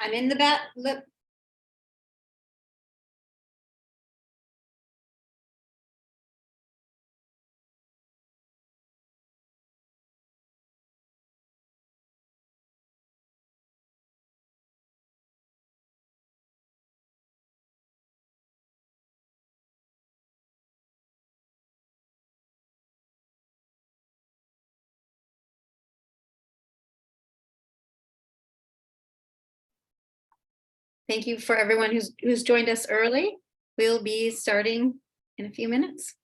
I'm in the back. Look. Thank you for everyone who's joined us early. We'll be starting in a few minutes.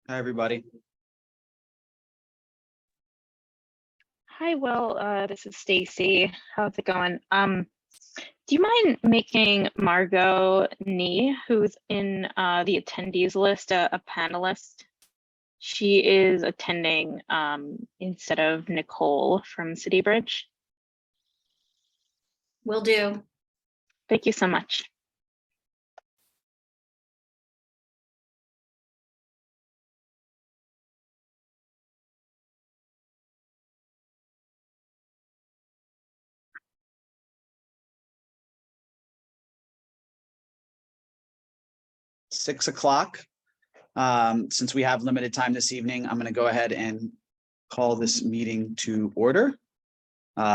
Hi, everybody. Hi, Will. This is Stacy. How's it going? Do you mind making Margot Nee, who's in the attendees list, a panelist? She is attending instead of Nicole from CityBridge. Will do. Thank you so much. Six o'clock. Since we have limited time this evening, I'm going to go ahead and call this meeting to order. If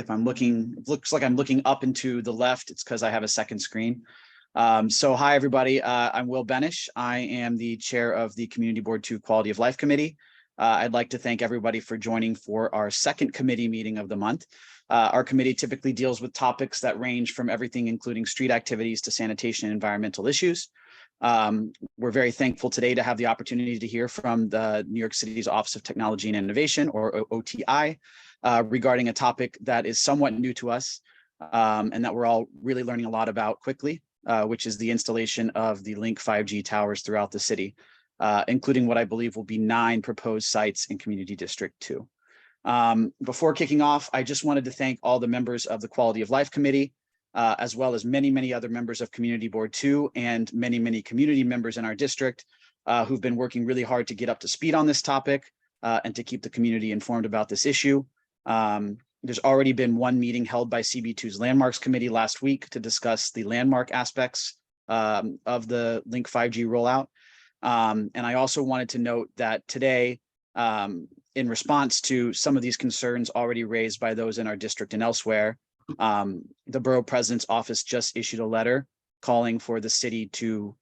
I'm looking, it looks like I'm looking up and to the left, it's because I have a second screen. So hi, everybody. I'm Will Benish. I am the chair of the Community Board 2 Quality of Life Committee. I'd like to thank everybody for joining for our second committee meeting of the month. Our committee typically deals with topics that range from everything including street activities to sanitation and environmental issues. We're very thankful today to have the opportunity to hear from the New York City's Office of Technology and Innovation, or OTI, regarding a topic that is somewhat new to us and that we're all really learning a lot about quickly, which is the installation of the Link 5G towers throughout the city, including what I believe will be 9 proposed sites in Community District 2. Before kicking off, I just wanted to thank all the members of the Quality of Life Committee, as well as many other members of Community Board 2 and many community members in our district who've been working really hard to get up to speed on this topic and to keep the community informed about this issue. There's already been one meeting held by CB2's Landmarks Committee last week to discuss the landmark aspects of the Link 5G rollout. And I also wanted to note that today, in response to some of these concerns already raised by those in our district and elsewhere, the Borough President's Office just issued a letter calling for the city to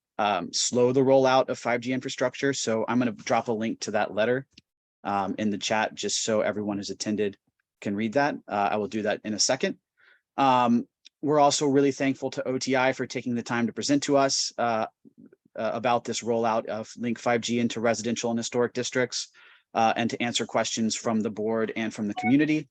slow the rollout of 5G infrastructure. So I'm going to drop a link to that letter in the chat just so everyone who's attended can read that. I will do that in a second. We're also really thankful to OTI for taking the time to present to us about this rollout of Link 5G into residential and historic districts and to answer questions from the board and from the community.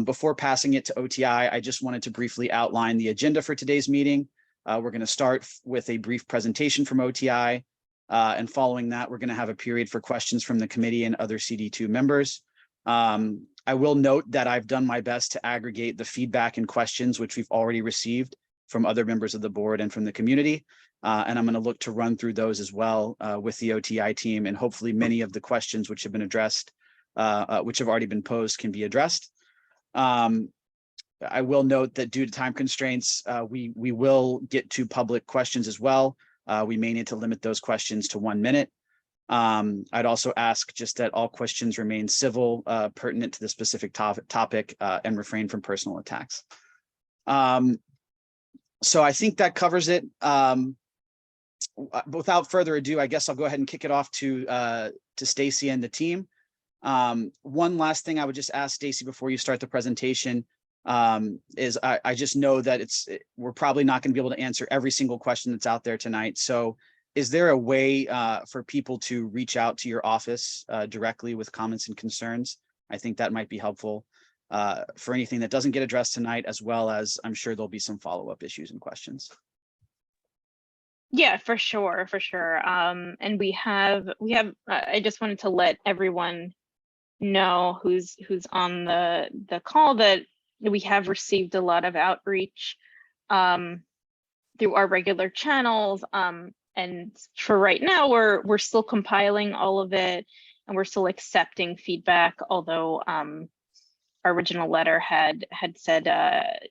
Before passing it to OTI, I just wanted to briefly outline the agenda for today's meeting. We're going to start with a brief presentation from OTI, and following that, we're going to have a period for questions from the committee and other CD2 members. I will note that I've done my best to aggregate the feedback and questions which we've already received from other members of the board and from the community. And I'm going to look to run through those as well with the OTI team, and hopefully many of the questions which have been addressed, which have already been posed, can be addressed. I will note that due to time constraints, we will get to public questions as well. We may need to limit those questions to 1 minute. I'd also ask just that all questions remain civil, pertinent to the specific topic, and refrain from personal attacks. So I think that covers it. Without further ado, I guess I'll go ahead and kick it off to Stacy and the team. One last thing I would just ask Stacy before you start the presentation is I just know that we're probably not going to be able to answer every single question that's out there tonight. So is there a way for people to reach out to your office directly with comments and concerns? I think that might be helpful for anything that doesn't get addressed tonight, as well as I'm sure there'll be some follow-up issues and questions. Yeah, for sure. And we have. I just wanted to let everyone know who's on the call that we have received a lot of outreach through our regular channels. And for right now, we're still compiling all of it, and we're still accepting feedback. Although our original letter had said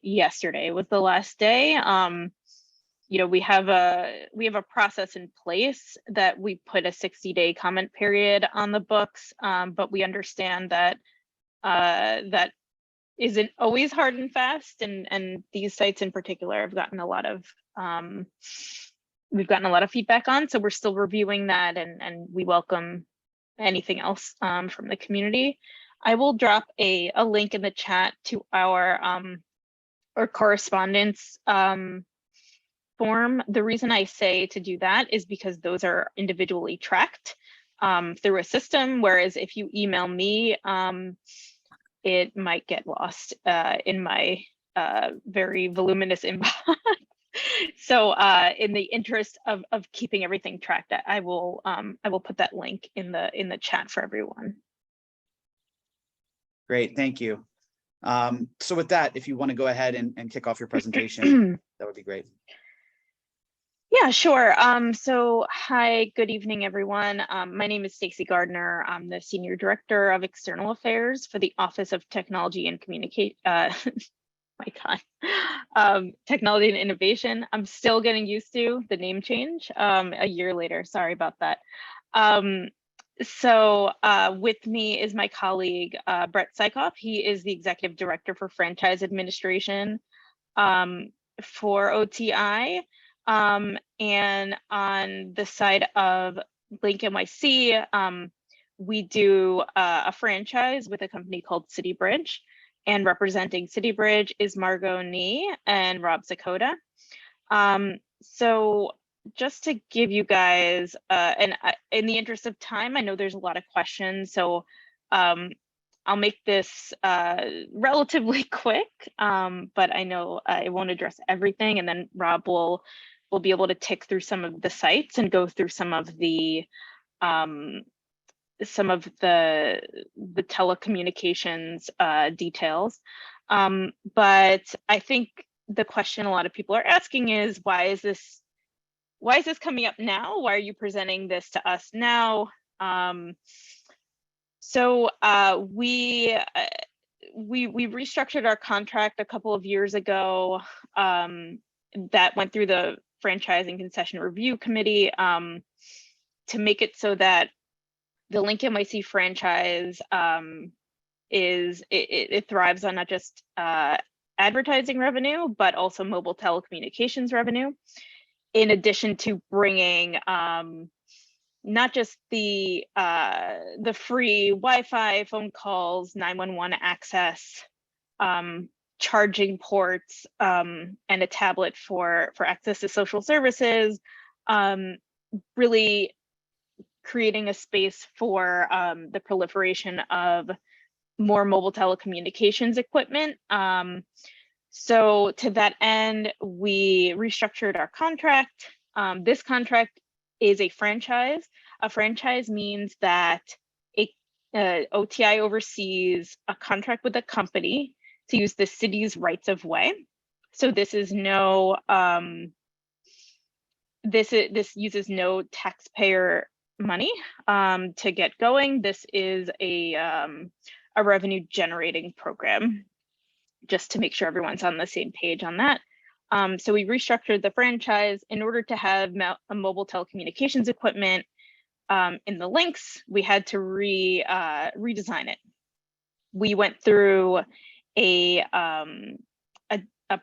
yesterday was the last day. You know, we have a process in place that we put a 60-day comment period on the books, but we understand that that isn't always hard and fast, and these sites in particular have gotten a lot of we've gotten a lot of feedback on, so we're still reviewing that, and we welcome anything else from the community. I will drop a link in the chat to our correspondence form. The reason I say to do that is because those are individually tracked through a system, whereas if you email me, it might get lost in my very voluminous inbox. So in the interest of keeping everything tracked, I will put that link in the chat for everyone. Great, thank you. So with that, if you want to go ahead and kick off your presentation, that would be great. Yeah, sure. So hi, good evening, everyone. My name is Stacy Gardner. I'm the Senior Director of External Affairs for the Office of Technology and Communication. Technology and Innovation. I'm still getting used to the name change a year later. Sorry about that. So with me is my colleague, Brett Sykoff. He is the Executive Director for Franchise Administration for OTI. And on the side of LinkNYC, we do a franchise with a company called CityBridge, and representing CityBridge is Margot Nee and Rob Sakota. So just to give you guys, in the interest of time, I know there's a lot of questions, so I'll make this relatively quick, but I know it won't address everything, and then Rob will be able to tick through some of the sites and go through some of the telecommunications details. But I think the question a lot of people are asking is, why is this coming up now? Why are you presenting this to us now? So we restructured our contract a couple of years ago. That went through the Franchise and Concession Review Committee to make it so that the LinkNYC franchise it thrives on not just advertising revenue, but also mobile telecommunications revenue, in addition to bringing not just the free Wi-Fi, phone calls, 911 access, charging ports, and a tablet for access to social services, really creating a space for the proliferation of more mobile telecommunications equipment. So to that end, we restructured our contract. This contract is a franchise. A franchise means that OTI oversees a contract with a company to use the city's rights of way. So this is no, this uses no taxpayer money to get going. This is a revenue generating program, just to make sure everyone's on the same page on that. So we restructured the franchise in order to have a mobile telecommunications equipment in the links. We had to redesign it. We went through a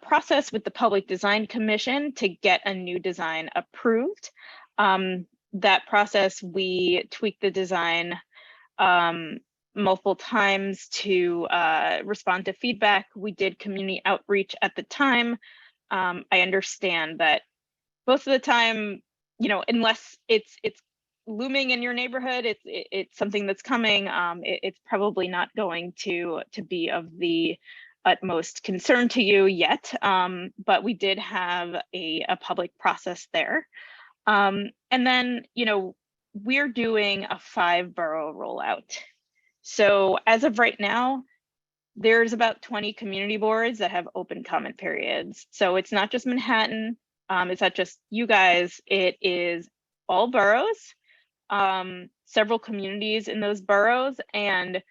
process with the Public Design Commission to get a new design approved. That process, we tweaked the design multiple times to respond to feedback. We did community outreach at the time. I understand that most of the time, you know, unless it's looming in your neighborhood, it's something that's coming, it's probably not going to be of the utmost concern to you yet, but we did have a public process there. And then, you know, we're doing a 5-borough rollout. So as of right now, there's about 20 community boards that have open comment periods. So it's not just Manhattan, it's not just you guys, it is all boroughs, several communities in those boroughs, and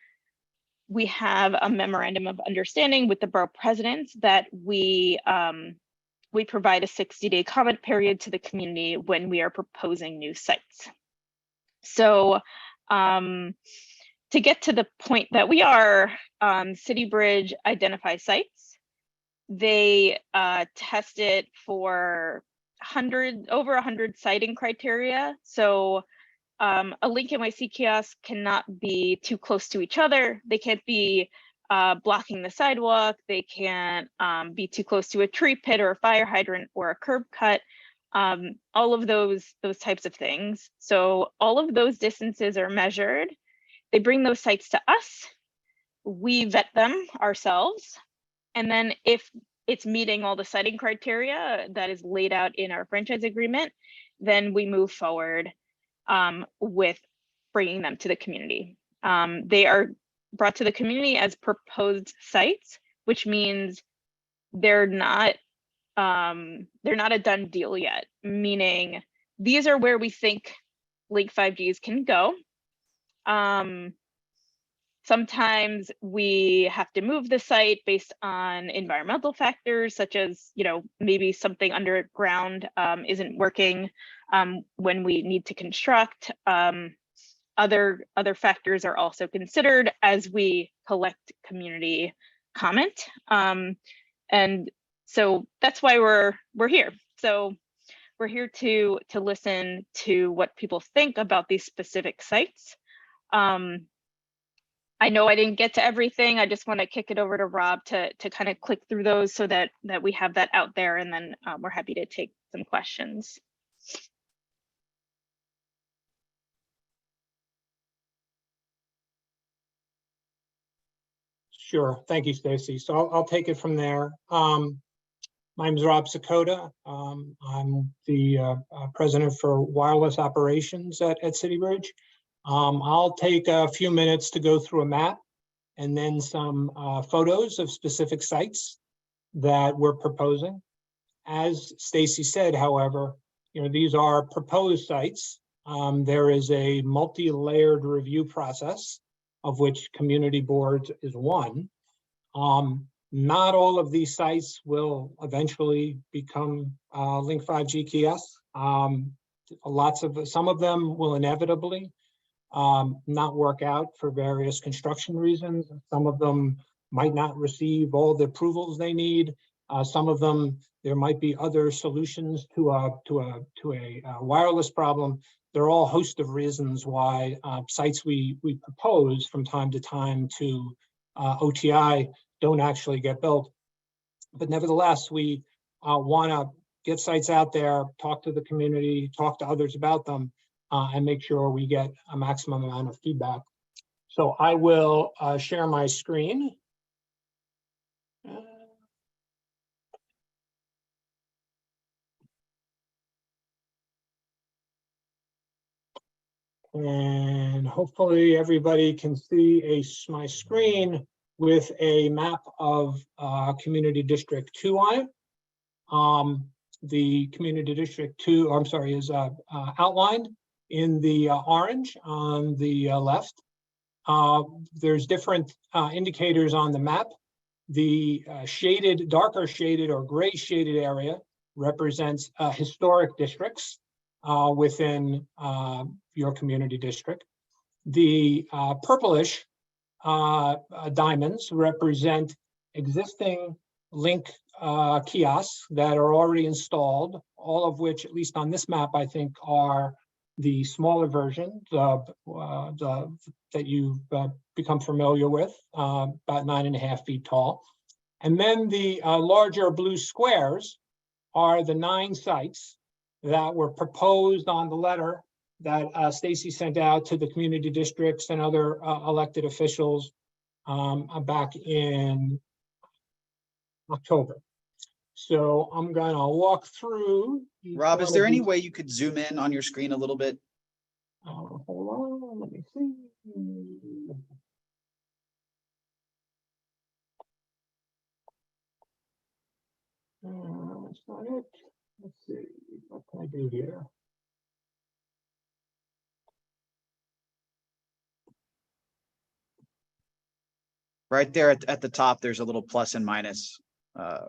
we have a memorandum of understanding with the borough presidents that we provide a 60-day comment period to the community when we are proposing new sites. So to get to the point that we are, CityBridge identifies sites. They test it for over 100 siting criteria. So a LinkNYC kiosk cannot be too close to each other. They can't be blocking the sidewalk. They can't be too close to a tree pit or a fire hydrant or a curb cut. All of those types of things. So all of those distances are measured. They bring those sites to us. We vet them ourselves. And then if it's meeting all the siting criteria that is laid out in our franchise agreement, then we move forward with bringing them to the community. They are brought to the community as proposed sites, which means they're not a done deal yet, meaning these are where we think Link 5Gs can go. Sometimes we have to move the site based on environmental factors, such as, you know, maybe something underground isn't working when we need to construct. Other factors are also considered as we collect community comment. And so that's why we're here. So we're here to listen to what people think about these specific sites. I know I didn't get to everything. I just want to kick it over to Rob to kind of click through those so that we have that out there, and then we're happy to take some questions. Sure. Thank you, Stacy. So I'll take it from there. My name is Rob Sakota. I'm the president for wireless operations at CityBridge. I'll take a few minutes to go through a map and then some photos of specific sites that we're proposing. As Stacy said, however, these are proposed sites. There is a multi-layered review process, of which community boards is one. Not all of these sites will eventually become Link 5G kiosks. Some of them will inevitably not work out for various construction reasons. Some of them might not receive all the approvals they need. Some of them, there might be other solutions to a wireless problem. There are all a host of reasons why sites we propose from time to time to OTI don't actually get built. But nevertheless, we want to get sites out there, talk to the community, talk to others about them, and make sure we get a maximum amount of feedback. So I will share my screen. And hopefully everybody can see my screen with a map of Community District 2 on it. The Community District 2, I'm sorry, is outlined in the orange on the left. There's different indicators on the map. The darker shaded or gray shaded area represents historic districts within your community district. The purplish diamonds represent existing Link kiosks that are already installed, all of which, at least on this map, I think are the smaller version that you've become familiar with, about 9.5 feet tall. And then the larger blue squares are the 9 sites that were proposed on the letter that Stacy sent out to the community districts and other elected officials back in October. So I'm going to walk through. Rob, is there any way you could zoom in on your screen a little bit? Hold on, let me see. That's not it. Let's see, what can I do here? Right there at the top, there's a little plus and minus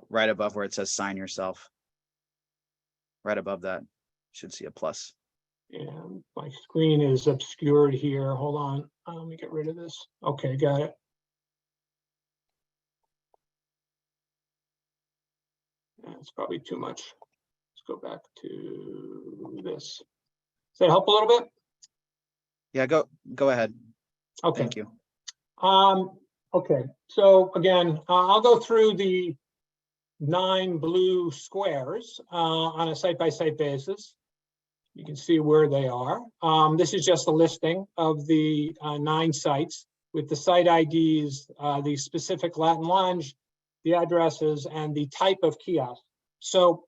right above where it says sign yourself. Right above that, you should see a plus. And my screen is obscured here. Hold on, let me get rid of this. Okay, got it. That's probably too much. Let's go back to this. Does that help a little bit? Yeah, go ahead. Okay. Thank you. Okay, so again, I'll go through the 9 blue squares on a site-by-site basis. You can see where they are. This is just a listing of the 9 sites with the site IDs, the specific Latin lounge, the addresses, and the type of kiosk. So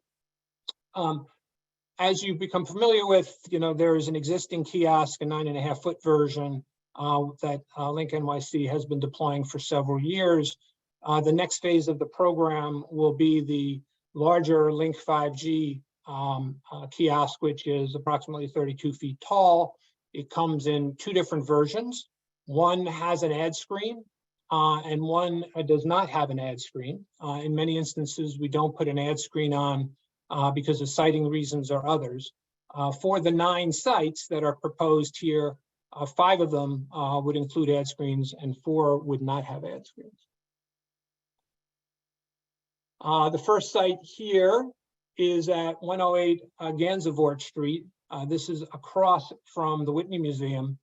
as you become familiar with, there is an existing kiosk, a 9.5-foot version that LinkNYC has been deploying for several years. The next phase of the program will be the larger Link 5G kiosk, which is approximately 32 feet tall. It comes in 2 different versions. One has an ad screen and one does not have an ad screen. In many instances, we don't put an ad screen on because of siting reasons or others. For the 9 sites that are proposed here, 5 of them would include ad screens and 4 would not have ad screens. The first site here is at 108 Gansevoort Street. This is across from the Whitney Museum.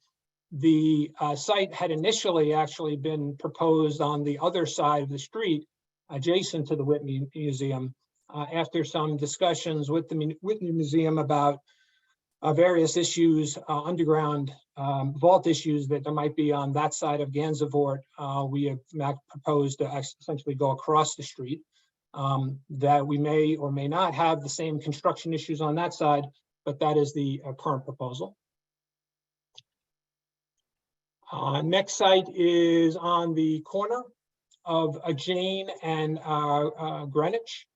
The site had initially actually been proposed on the other side of the street, adjacent to the Whitney Museum. after some discussions with the Whitney Museum about various issues, underground vault issues that there might be on that side of Gansevoort, we have proposed to essentially go across the street. That we may or may not have the same construction issues on that side, but that is the current proposal. Next site is on the corner of Jane and Greenwich.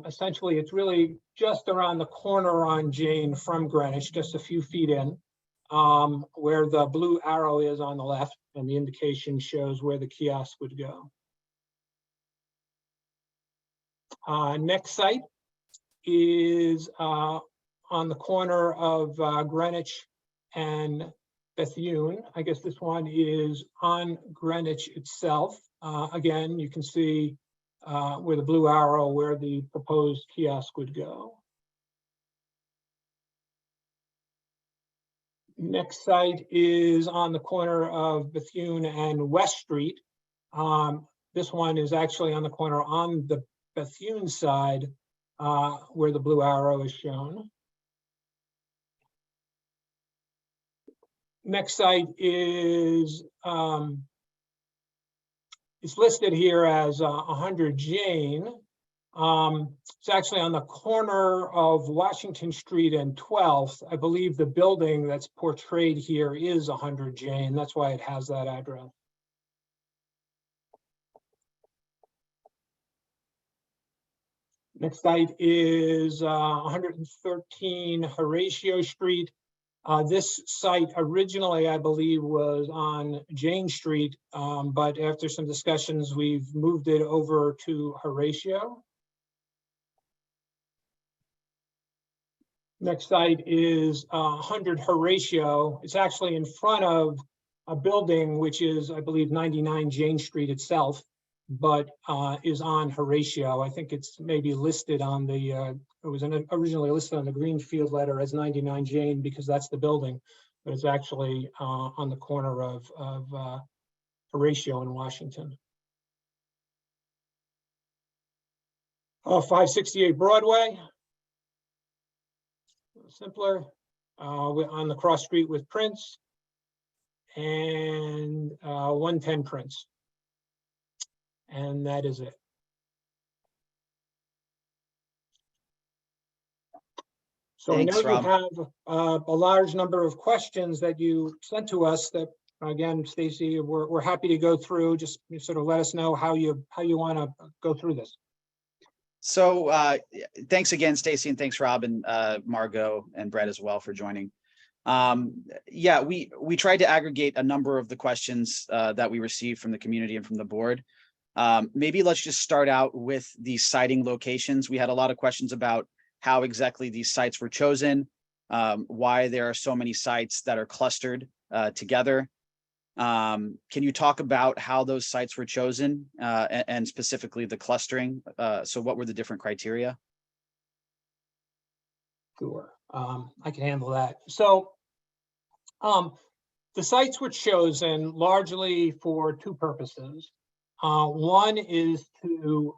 Essentially, it's really just around the corner on Jane from Greenwich, just a few feet in, where the blue arrow is on the left, and the indication shows where the kiosk would go. Next site is on the corner of Greenwich and Bethune. I guess this one is on Greenwich itself. Again, you can see where the blue arrow, where the proposed kiosk would go. Next site is on the corner of Bethune and West Street. This one is actually on the corner on the Bethune side, where the blue arrow is shown. Next site is it's listed here as 100 Jane. It's actually on the corner of Washington Street and 12th. I believe the building that's portrayed here is 100 Jane. That's why it has that address. Next site is 113 Horatio Street. This site originally, I believe, was on Jane Street, but after some discussions, we've moved it over to Horatio. Next site is 100 Horatio. It's actually in front of a building which is, I believe, 99 Jane Street itself, but is on Horatio. I think it's maybe listed on the, it was originally listed on the Greenfield letter as 99 Jane because that's the building, but it's actually on the corner of Horatio in Washington. 568 Broadway. Simpler, we're on the cross street with Prince, and 110 Prince. And that is it. So Thanks, I know Rob. you have a large number of questions that you sent to us that, again, Stacy, we're happy to go through. Just sort of let us know how you want to go through this. So thanks again, Stacy, and thanks, Rob, and Margot and Brett as well for joining. Yeah, we tried to aggregate a number of the questions that we received from the community and from the board. Maybe let's just start out with the siting locations. We had a lot of questions about how exactly these sites were chosen, why there are so many sites that are clustered together. Can you talk about how those sites were chosen and specifically the clustering? So what were the different criteria? Sure, I can handle that. So the sites were chosen largely for two purposes. One is to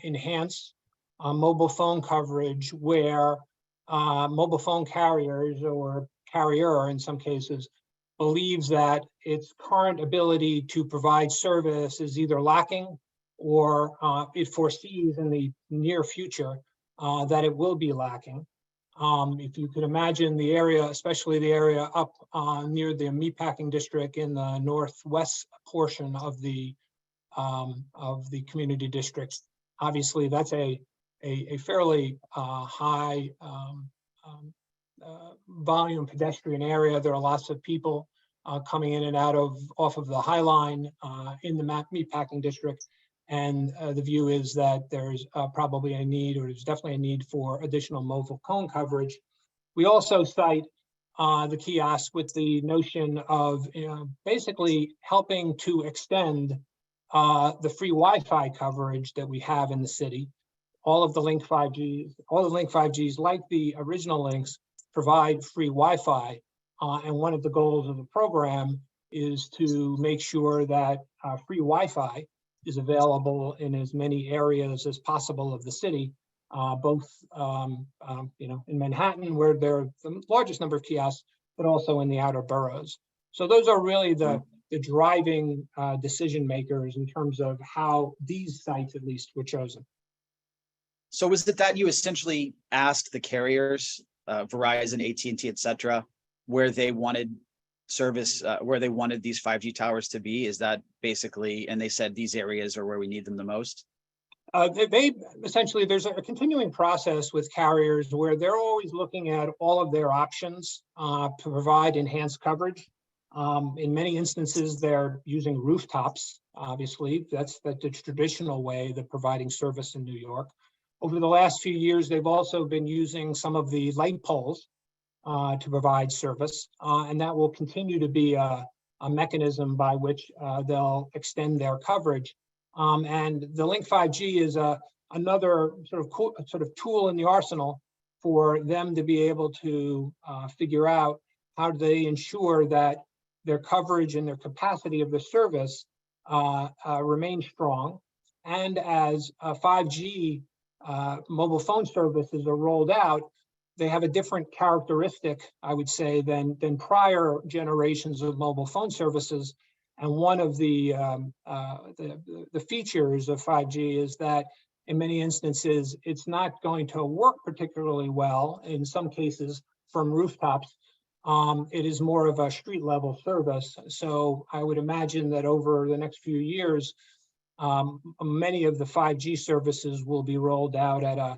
enhance mobile phone coverage where mobile phone carriers or carrier in some cases believes that its current ability to provide service is either lacking or it foresees in the near future that it will be lacking. If you could imagine the area, especially the area up near the meatpacking district in the northwest portion of the community districts, obviously that's a fairly high volume pedestrian area. There are lots of people coming in and out off of the High Line in the meatpacking district. And the view is that there's probably a need, or there's definitely a need for additional mobile phone coverage. We also cite the kiosk with the notion of basically helping to extend the free Wi-Fi coverage that we have in the city. All of the Link 5Gs, like the original links, provide free Wi-Fi. And one of the goals of the program is to make sure that free Wi-Fi is available in as many areas as possible of the city both in Manhattan, where there are the largest number of kiosks, but also in the outer boroughs. So those are really the driving decision makers in terms of how these sites, at least, were chosen. So was it that you essentially asked the carriers, Verizon, AT&T, et cetera, where they wanted service, where they wanted these 5G towers to be? Is that basically, and they said these areas are where we need them the most? They essentially, there's a continuing process with carriers where they're always looking at all of their options to provide enhanced coverage. In many instances, they're using rooftops. Obviously, that's the traditional way of providing service in New York. Over the last few years, they've also been using some of the light poles to provide service, and that will continue to be a mechanism by which they'll extend their coverage. And the Link 5G is another sort of tool in the arsenal for them to be able to figure out how do they ensure that their coverage and their capacity of the service remain strong. And as 5G mobile phone services are rolled out, they have a different characteristic, I would say, than prior generations of mobile phone services. And one of the features of 5G is that in many instances, it's not going to work particularly well, in some cases, from rooftops. It is more of a street level service. So I would imagine that over the next few years, many of the 5G services will be rolled out at a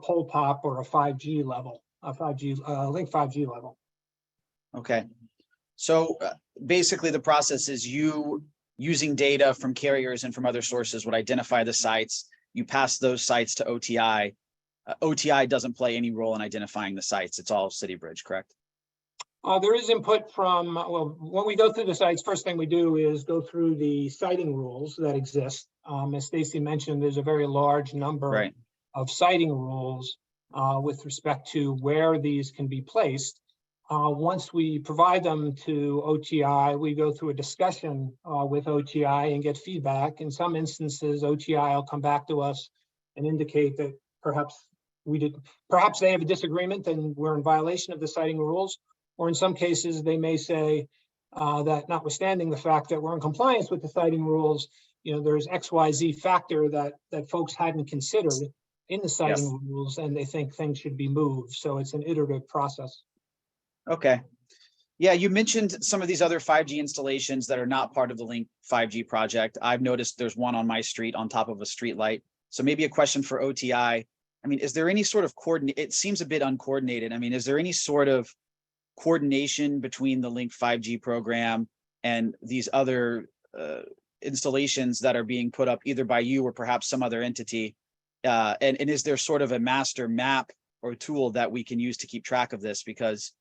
pole top or a 5G level, a 5G Link 5G level. Okay. So basically the process is you using data from carriers and from other sources would identify the sites, you pass those sites to OTI. OTI doesn't play any role in identifying the sites. It's all CityBridge, correct? There is input from, well, when we go through the sites, first thing we do is go through the siting rules that exist. As Stacy mentioned, there's a very large number of siting rules with respect to where these can be placed. Once we provide them to OTI, we go through a discussion with OTI and get feedback. In some instances, OTI will come back to us and indicate that perhaps they have a disagreement and we're in violation of the siting rules. Or in some cases, they may say that notwithstanding the fact that we're in compliance with the siting rules, there's XYZ factor that folks hadn't considered in the siting rules, and they think things should be moved. So it's an iterative process. Okay. Yeah, you mentioned some of these other 5G installations that are not part of the Link 5G project. I've noticed there's one on my street on top of a street light. So maybe a question for OTI. I mean, is there any sort of it seems a bit uncoordinated. I mean, is there any sort of coordination between the Link 5G program and these other installations that are being put up either by you or perhaps some other entity? And is there sort of a master map or tool that we can use to keep track of this? Because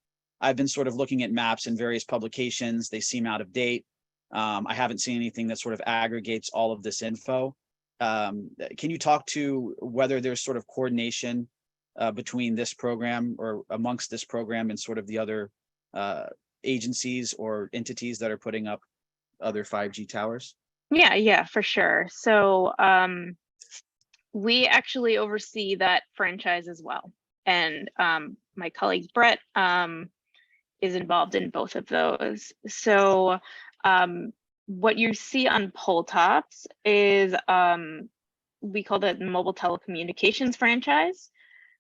I've been sort of looking at maps in various publications. They seem out of date. I haven't seen anything that sort of aggregates all of this info. Can you talk to whether there's sort of coordination between this program or amongst this program and sort of the other agencies or entities that are putting up other 5G towers? Yeah, for sure. So we actually oversee that franchise as well. And my colleague Brett is involved in both of those. So what you see on pole tops is we call that mobile telecommunications franchise.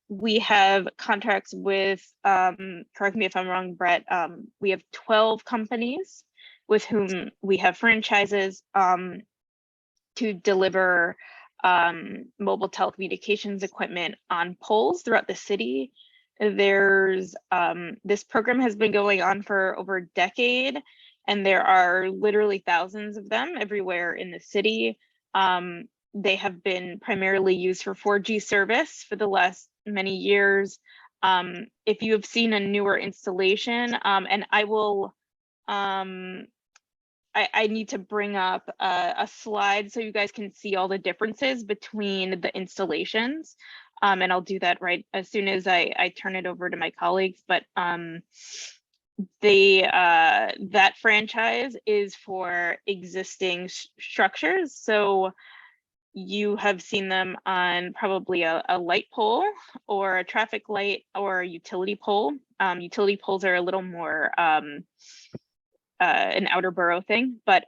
We have contracts with, correct me if I'm wrong, Brett, we have 12 companies with whom we have franchises to deliver mobile telecommunications equipment on poles throughout the city. There's this program has been going on for over a decade, and there are literally thousands of them everywhere in the city. They have been primarily used for 4G service for the last many years. If you have seen a newer installation, and I will, I need to bring up a slide so you guys can see all the differences between the installations. And I'll do that right as soon as I turn it over to my colleagues. But that franchise is for existing structures. So you have seen them on probably a light pole or a traffic light or a utility pole. Utility poles are a little more an outer borough thing, but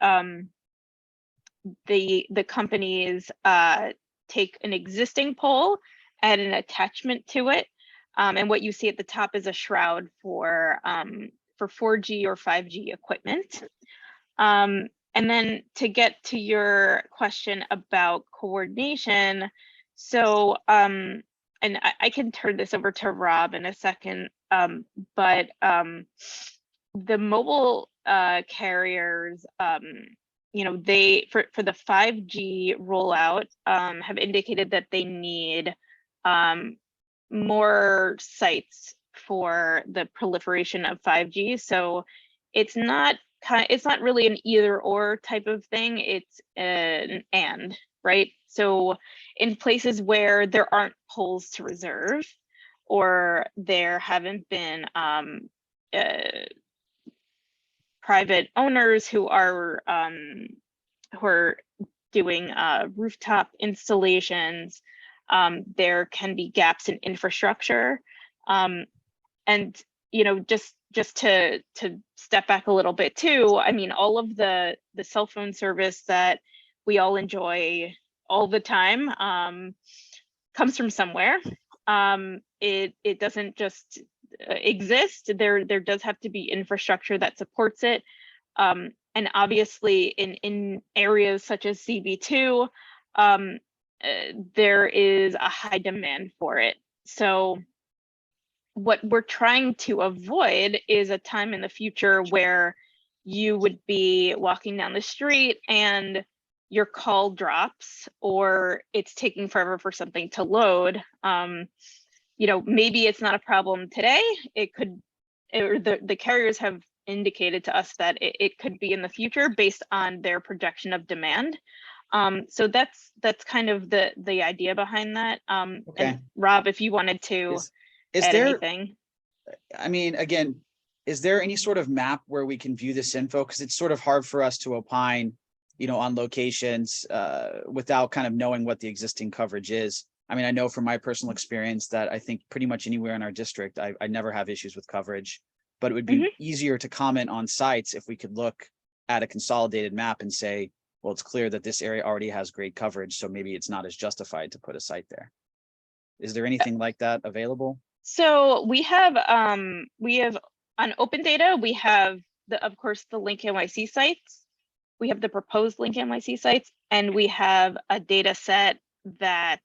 the companies take an existing pole, add an attachment to it, and what you see at the top is a shroud for 4G or 5G equipment. And then to get to your question about coordination, so and I can turn this over to Rob in a second, but the mobile carriers, you know, they for the 5G rollout have indicated that they need more sites for the proliferation of 5G. So it's not really an either or type of thing. It's an and, right? So in places where there aren't poles to reserve, or there haven't been private owners who are doing rooftop installations, there can be gaps in infrastructure, and you know, just to step back a little bit too, I mean, all of the cell phone service that we all enjoy all the time comes from somewhere. It doesn't just exist. There does have to be infrastructure that supports it, and obviously in areas such as CB2, there is a high demand for it. So what we're trying to avoid is a time in the future where you would be walking down the street and your call drops, or it's taking forever for something to load. You know, maybe it's not a problem today. It could, or the carriers have indicated to us that it could be in the future based on their projection of demand. So that's kind of the idea behind that. Okay. And Rob, if you wanted to add anything. I mean, again, is there any sort of map where we can view this info? Because it's sort of hard for us to opine, you know, on locations without kind of knowing what the existing coverage is. I mean, I know from my personal experience that I think pretty much anywhere in our district, I never have issues with coverage, but it would be easier to comment on sites if we could look at a consolidated map and say, well, it's clear that this area already has great coverage, so maybe it's not as justified to put a site there. Is there anything like that available? So we have on open data, we have of course the LinkNYC sites. We have the proposed LinkNYC sites, and we have a data set that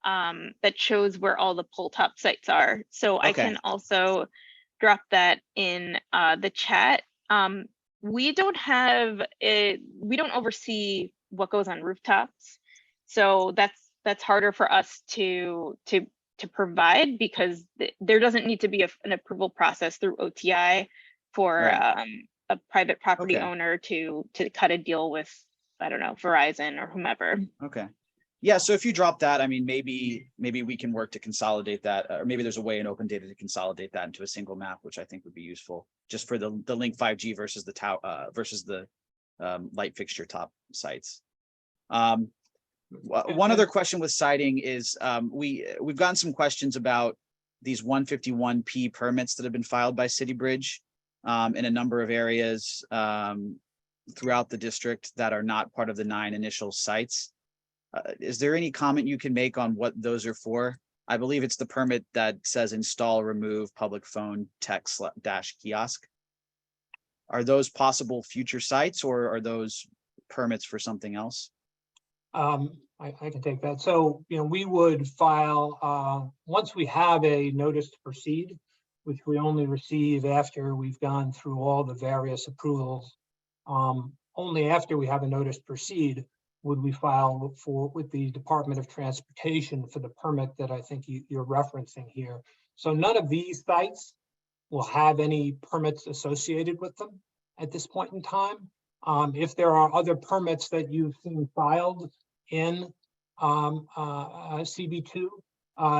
that shows where all the pole top sites are. So I can also drop that in the chat. We don't oversee what goes on rooftops, so that's harder for us to provide, because there doesn't need to be an approval process through OTI for a private property owner to cut a deal with, I don't know, Verizon or whomever. Okay. Yeah, so if you drop that, I mean, maybe we can work to consolidate that, or maybe there's a way in open data to consolidate that into a single map, which I think would be useful just for the Link 5G versus the versus the light fixture top sites. One other question with siting is we've gotten some questions about these 151P permits that have been filed by CityBridge in a number of areas throughout the district that are not part of the 9 initial sites. Is there any comment you can make on what those are for? I believe it's the permit that says install, remove public phone text - kiosk. Are those possible future sites, or are those permits for something else? I can take that. So, you know, we would file once we have a notice to proceed, which we only receive after we've gone through all the various approvals. Only after we have a notice to proceed would we file with the Department of Transportation for the permit that I think you're referencing here. So none of these sites will have any permits associated with them at this point in time. If there are other permits that you've seen filed in CB2,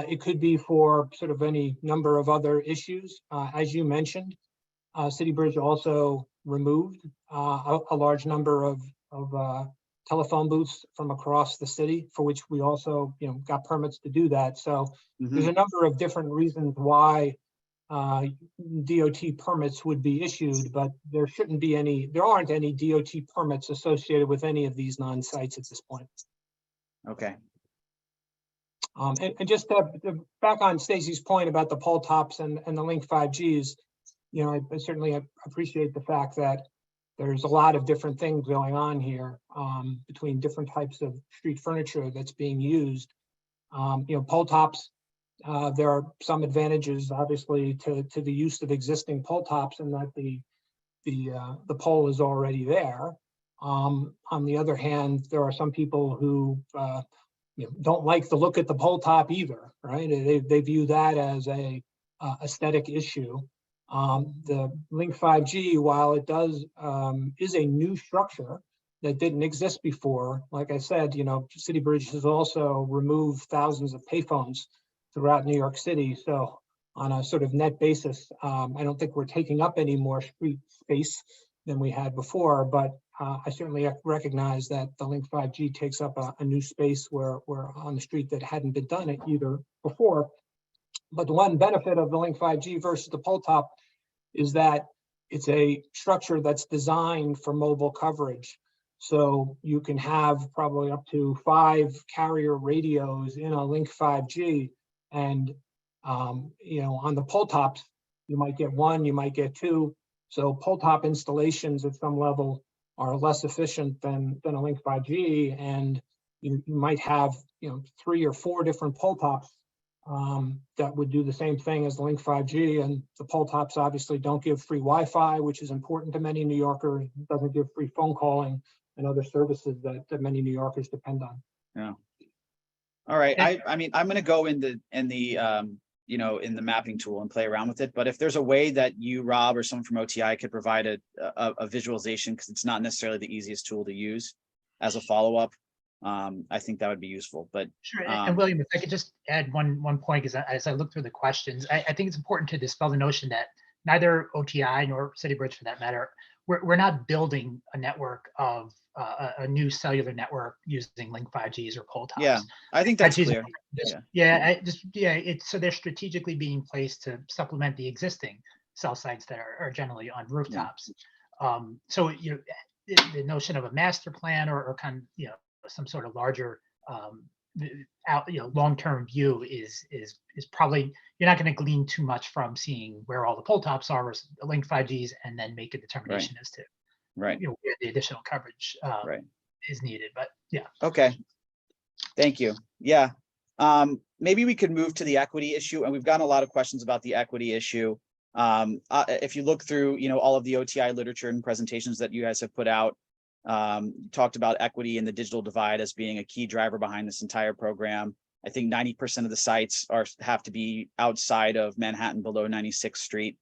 it could be for sort of any number of other issues. As you mentioned, CityBridge also removed a large number of telephone booths from across the city, for which we also, got permits to do that. So there's a number of different reasons why DOT permits would be issued, but there aren't any DOT permits associated with any of these non-sites at this point. Okay. And just back on Stacy's point about the pole tops and the Link 5Gs, I certainly appreciate the fact that there's a lot of different things going on here between different types of street furniture that's being used. Pole tops, there are some advantages, obviously, to the use of existing pole tops, and that the pole is already there. On the other hand, there are some people who don't like the look at the pole top either, right? They view that as a aesthetic issue. The Link 5G, while it does is a new structure that didn't exist before, like I said, CityBridge has also removed thousands of payphones throughout New York City. So on a sort of net basis, I don't think we're taking up any more street space than we had before, but I certainly recognize that the Link 5G takes up a new space where we're on the street that hadn't been done it either before. But the one benefit of the Link 5G versus the pole top is that it's a structure that's designed for mobile coverage. So you can have probably up to 5 carrier radios in a Link 5G. And, on the pole tops, you might get 1, you might get 2. So pole top installations at some level are less efficient than a Link 5G. And you might have, 3 or 4 different pole tops that would do the same thing as the Link 5G. And the pole tops obviously don't give free Wi-Fi, which is important to many New Yorkers. It doesn't give free phone calling and other services that many New Yorkers depend on. Yeah. All right. I mean, I'm going to go in the mapping tool and play around with it. But if there's a way that you, Rob, or someone from OTI could provide a visualization, because it's not necessarily the easiest tool to use as a follow-up, I think that would be useful. But sure. And William, if I could just add one point, because as I look through the questions, I think it's important to dispel the notion that neither OTI nor CityBridge, for that matter, we're not building a network of a new cellular network using Link 5Gs or pole tops. Yeah, I think that's clear. So they're strategically being placed to supplement the existing cell sites that are generally on rooftops. Yeah. So the notion of a master plan or kind of some sort of larger long-term view is probably, you're not going to glean too much from seeing where all the pole tops are versus the Link 5Gs and then make a determination as to where the additional coverage is needed. But yeah. Okay. Thank you. Yeah. Maybe we could move to the equity issue, and we've gotten a lot of questions about the equity issue. If you look through, all of the OTI literature and presentations that you guys have put out, talked about equity and the digital divide as being a key driver behind this entire program. I think 90% of the sites have to be outside of Manhattan below 96th Street.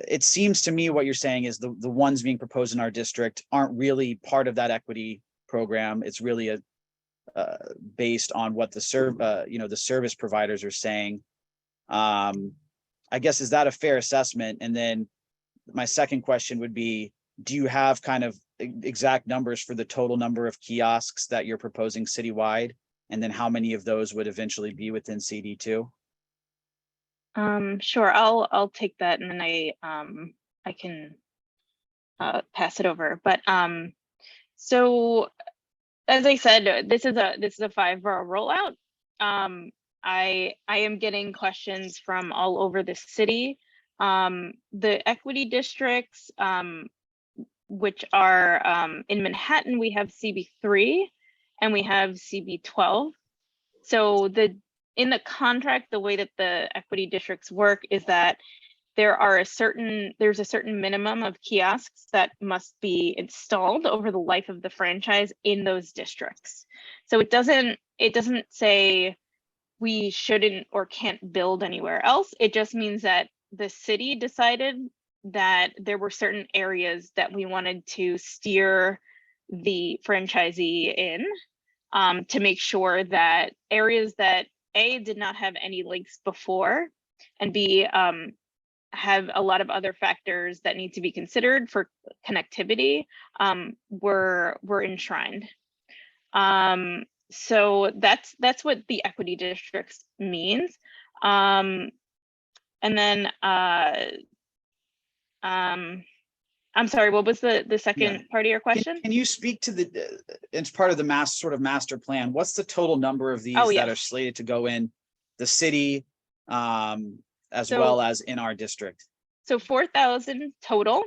It seems to me what you're saying is the ones being proposed in our district aren't really part of that equity program. It's really based on what the service providers are saying. I guess, is that a fair assessment? And then my second question would be, do you have kind of exact numbers for the total number of kiosks that you're proposing citywide? And then how many of those would eventually be within CD2? Sure, I'll take that, and then I can pass it over. But so as I said, this is a 5-borough rollout. I am getting questions from all over the city. The equity districts, which are in Manhattan, we have CB3 and we have CB12. So in the contract, the way that the equity districts work is that there's a certain minimum of kiosks that must be installed over the life of the franchise in those districts. So it doesn't say we shouldn't or can't build anywhere else. It just means that the city decided that there were certain areas that we wanted to steer the franchisee in, to make sure that areas that A, did not have any links before, and B, have a lot of other factors that need to be considered for connectivity, were enshrined. So that's what the equity districts means. And then I'm sorry, what was the second part of your question? Can you speak to the, it's part of the master plan. What's the total number of these Oh, that yes. are slated to go in the city, as So- well as in our district? So 4,000 total.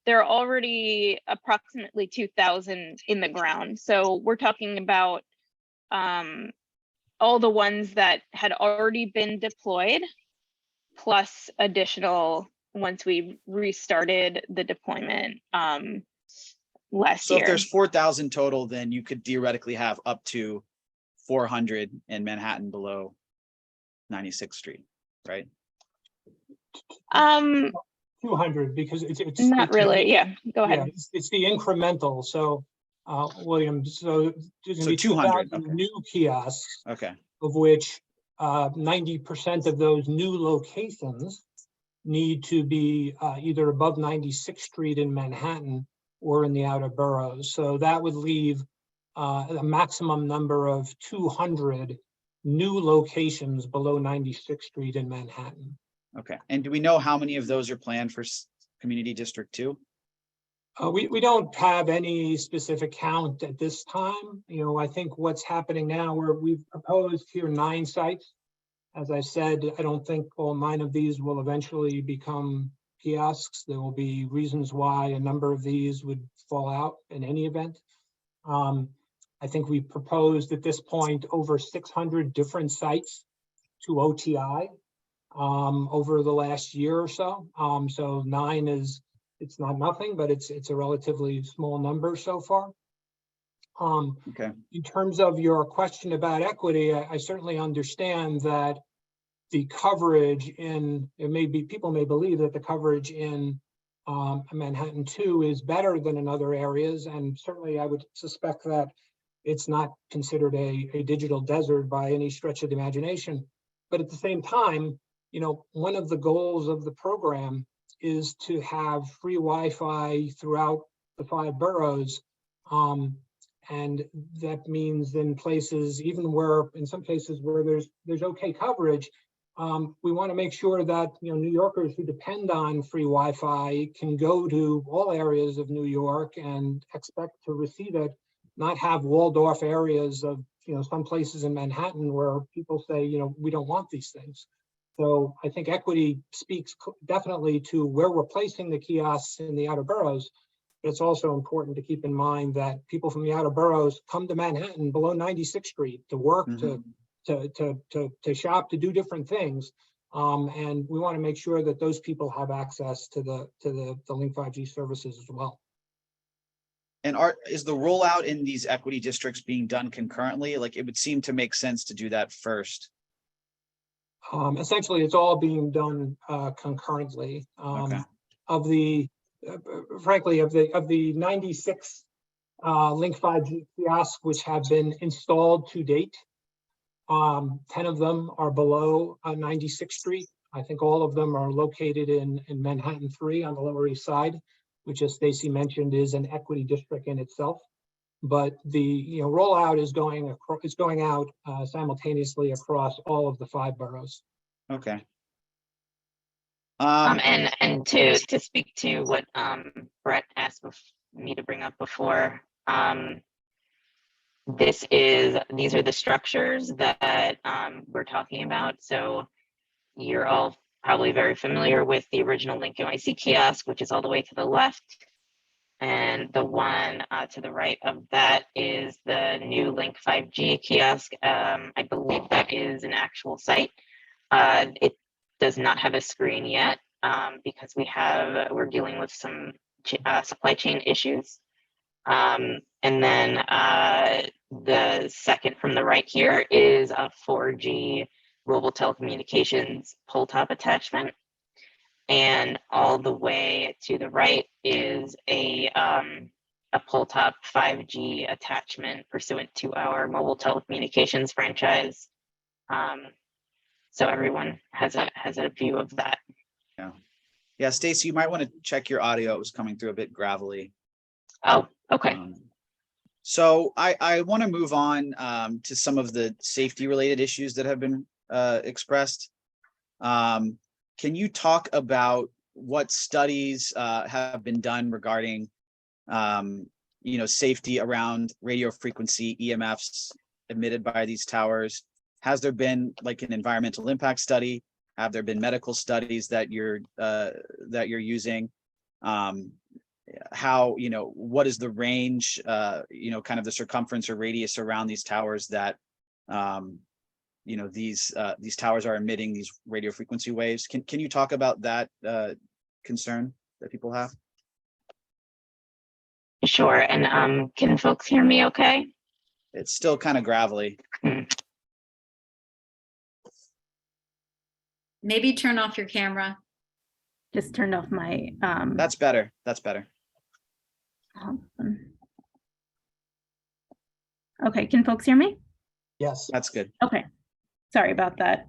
There are already approximately 2,000 in the ground. So we're talking about all the ones that had already been deployed, plus additional once we restarted the deployment last So year. if there's 4,000 total, then you could theoretically have up to 400 in Manhattan below 96th Street, right? 200 because it's Not it's- really. Yeah, go Yeah, ahead. it's the incremental. So, William, so there's gonna So be 200, 2,000 okay. new kiosks, Okay, of which 90% of those new locations need to be either above 96th Street in Manhattan or in the outer boroughs. So that would leave a maximum number of 200 new locations below 96th Street in Manhattan. okay. And do we know how many of those are planned for Community District 2? We don't have any specific count at this time. You know, I think what's happening now, we've proposed here 9 sites. As I said, I don't think all 9 of these will eventually become kiosks. There will be reasons why a number of these would fall out in any event. I think we proposed at this point over 600 different sites to OTI over the last year or so. So 9 is, it's not nothing, but it's a relatively small number so far. Okay, In terms of your question about equity, I certainly understand that the coverage in, people may believe that the coverage in Manhattan 2 is better than in other areas. And certainly I would suspect that it's not considered a digital desert by any stretch of the imagination. But at the same time, you know, one of the goals of the program is to have free Wi-Fi throughout the 5 boroughs. And that means in places, even where, in some cases where there's okay coverage, we want to make sure that, you know, New Yorkers who depend on free Wi-Fi can go to all areas of New York and expect to receive it, not have walled off areas of, you know, some places in Manhattan where people say, you know, we don't want these things. So I think equity speaks definitely to where we're placing the kiosks in the outer boroughs. But it's also important to keep in mind that people from the outer boroughs come to Manhattan below 96th Street to work, to shop, to do different things. And we want to make sure that those people have access to the Link 5G services as well. and is the rollout in these equity districts being done concurrently? Like, it would seem to make sense to do that first. Essentially, it's all being done concurrently. Okay. Of the, frankly, of the 96 Link 5G kiosks which have been installed to date, 10 of them are below 96th Street. I think all of them are located in Manhattan 3 on the Lower East Side, which, as Stacy mentioned, is an equity district in itself. But the rollout is going out simultaneously across all of the 5 boroughs. Okay. And to speak to what Brett asked me to bring up before, these are the structures that we're talking about. So you're all probably very familiar with the original LinkNYC kiosk, which is all the way to the left. And the one to the right of that is the new Link 5G kiosk. I believe that is an actual site. It does not have a screen yet because we're dealing with some supply chain issues. And then the second from the right here is a 4G mobile telecommunications pole top attachment. And all the way to the right is a pole top 5G attachment pursuant to our mobile telecommunications franchise. So everyone has a view of that. Yeah. Yeah, Stacy, you might want to check your audio. It was coming through a bit gravelly. Oh, okay. So I want to move on to some of the safety related issues that have been expressed. Can you talk about what studies have been done regarding safety around radio frequency EMFs emitted by these towers? Has there been like an environmental impact study? Have there been medical studies that you're using? How, what is the range, kind of the circumference or radius around these towers that, these towers are emitting these radio frequency waves? Can you talk about that concern that people have? Sure. And can folks hear me okay? It's still kind of gravelly. Maybe turn off your camera. Just turned off my That's better. That's better. Okay, can folks hear me? Yes. That's good. Okay, sorry about that.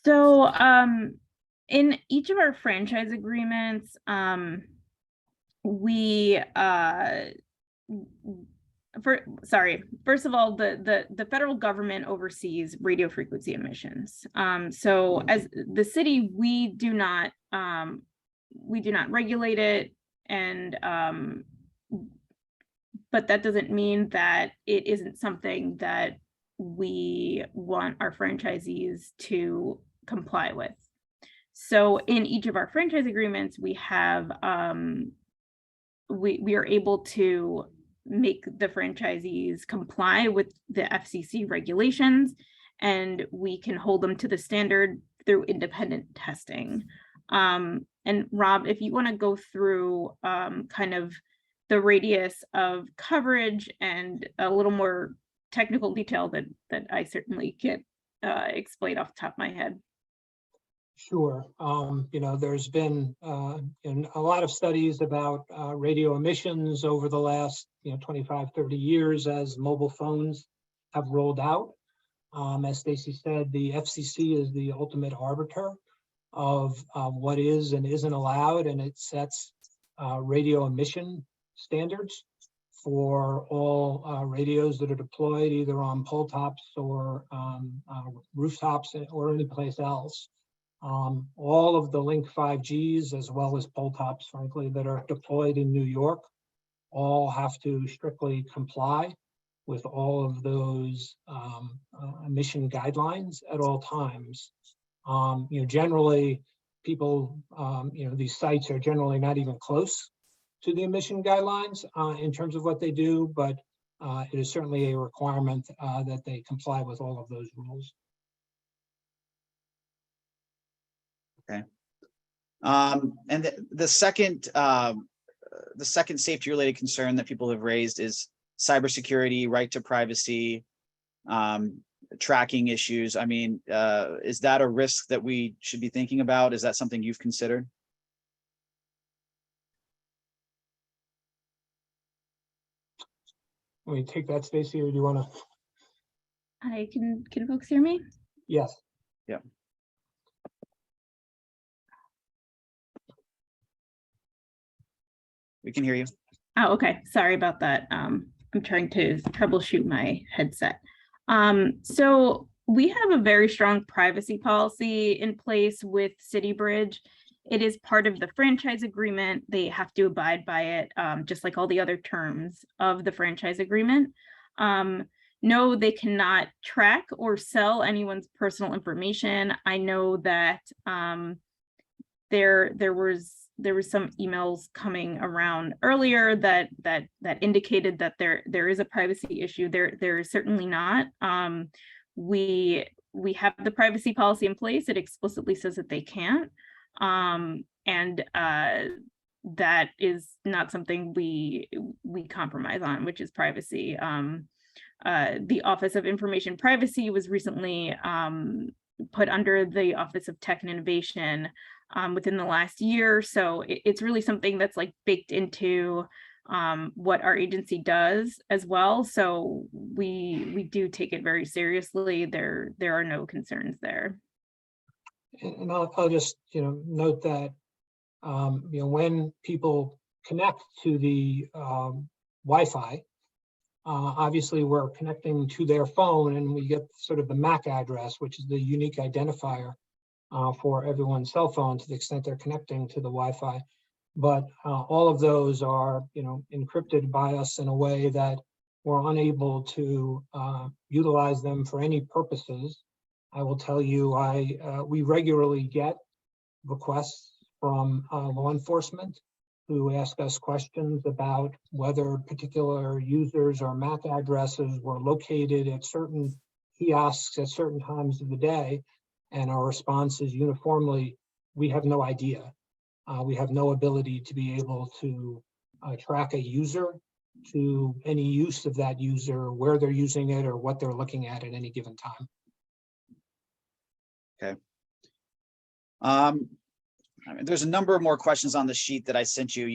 So in each of our franchise agreements, first of all, the federal government oversees radio frequency emissions. So as the city, we do not regulate it, and but that doesn't mean that it isn't something that we want our franchisees to comply with. So in each of our franchise agreements, we have we are able to make the franchisees comply with the FCC regulations, and we can hold them to the standard through independent testing. And Rob, if you want to go through kind of the radius of coverage and a little more technical detail that I certainly can't explain off the top of my head. Sure. There's been a lot of studies about radio emissions over the last 25, 30 years as mobile phones have rolled out. As Stacy said, the FCC is the ultimate arbiter of what is and isn't allowed, and it sets radio emission standards for all radios that are deployed either on pole tops or rooftops or any place else. All of the Link 5Gs, as well as pole tops, frankly, that are deployed in New York, all have to strictly comply with all of those emission guidelines at all times. Generally, people, these sites are generally not even close to the emission guidelines in terms of what they do, but it is certainly a requirement that they comply with all of those rules. Okay. And the second safety related concern that people have raised is cybersecurity, right to privacy, tracking issues. I mean, is that a risk that we should be thinking about? Is that something you've considered? Let me take that, Stacy, or do you want to? Can folks hear me? Yes. Yeah. We can hear you. Oh, okay. Sorry about that. I'm trying to troubleshoot my headset. So we have a very strong privacy policy in place with CityBridge. It is part of the franchise agreement. They have to abide by it, just like all the other terms of the franchise agreement. No, they cannot track or sell anyone's personal information. I know that there was some emails coming around earlier that indicated that there is a privacy issue. There is certainly not. We have the privacy policy in place. It explicitly says that they can't. And that is not something we compromise on, which is privacy. The Office of Information Privacy was recently put under the Office of Tech and Innovation within the last year. So it's really something that's like baked into what our agency does as well. So we do take it very seriously. There are no concerns there. And I'll just, note that, when people connect to the Wi-Fi, obviously we're connecting to their phone and we get sort of the MAC address, which is the unique identifier for everyone's cell phone to the extent they're connecting to the Wi-Fi. But all of those are, encrypted by us in a way that we're unable to utilize them for any purposes. I will tell you, we regularly get requests from law enforcement who ask us questions about whether particular users or MAC addresses were located at certain kiosks at certain times of the day. And our response is uniformly, we have no idea. We have no ability to be able to track a user to any use of that user, where they're using it or what they're looking at any given time. Okay. I mean, there's a number of more questions on the sheet that I sent you,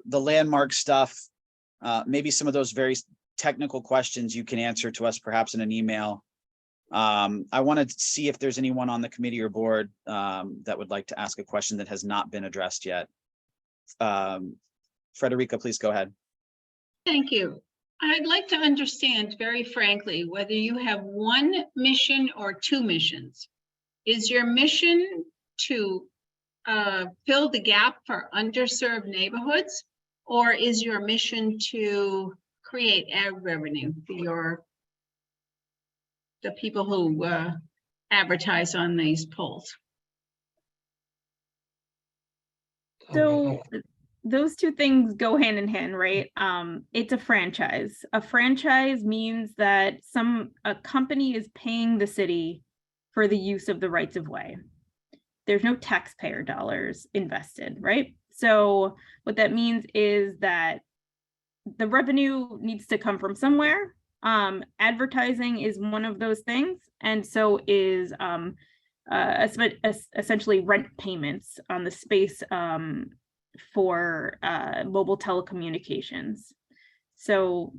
the landmark stuff, maybe some of those very technical questions you can answer to us perhaps in an email. I wanted to see if there's anyone on the committee or board that would like to ask a question that has not been addressed yet. Frederica, please go ahead. Thank you. I'd like to understand very frankly whether you have one mission or two missions. Is your mission to fill the gap for underserved neighborhoods, or is your mission to create ad revenue for the people who advertise on these polls? So those two things go hand in hand, right? It's a franchise. A franchise means that a company is paying the city for the use of the rights of way. There's no taxpayer dollars invested, right? So what that means is that the revenue needs to come from somewhere. Advertising is one of those things, and so is essentially rent payments on the space for mobile telecommunications. So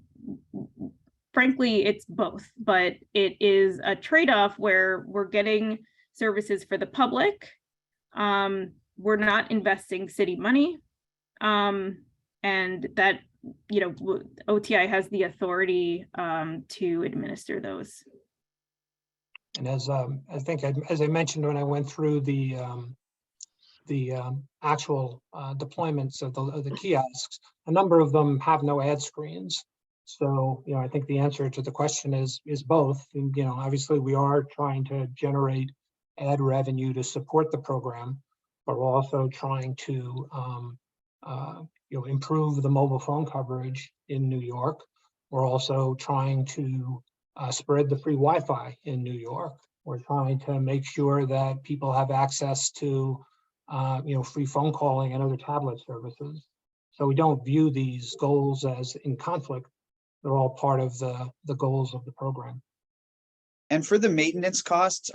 frankly, it's both, but it is a trade-off where we're getting services for the public. We're not investing city money, and that, OTI has the authority to administer those. And as I mentioned when I went through the actual deployments of the kiosks, a number of them have no ad screens. So, I think the answer to the question is both. And, obviously we are trying to generate ad revenue to support the program, but we're also trying to improve the mobile phone coverage in New York. We're also trying to spread the free Wi-Fi in New York. We're trying to make sure that people have access to free phone calling and other tablet services. So we don't view these goals as in conflict. They're all part of the goals of the program. And for the maintenance costs,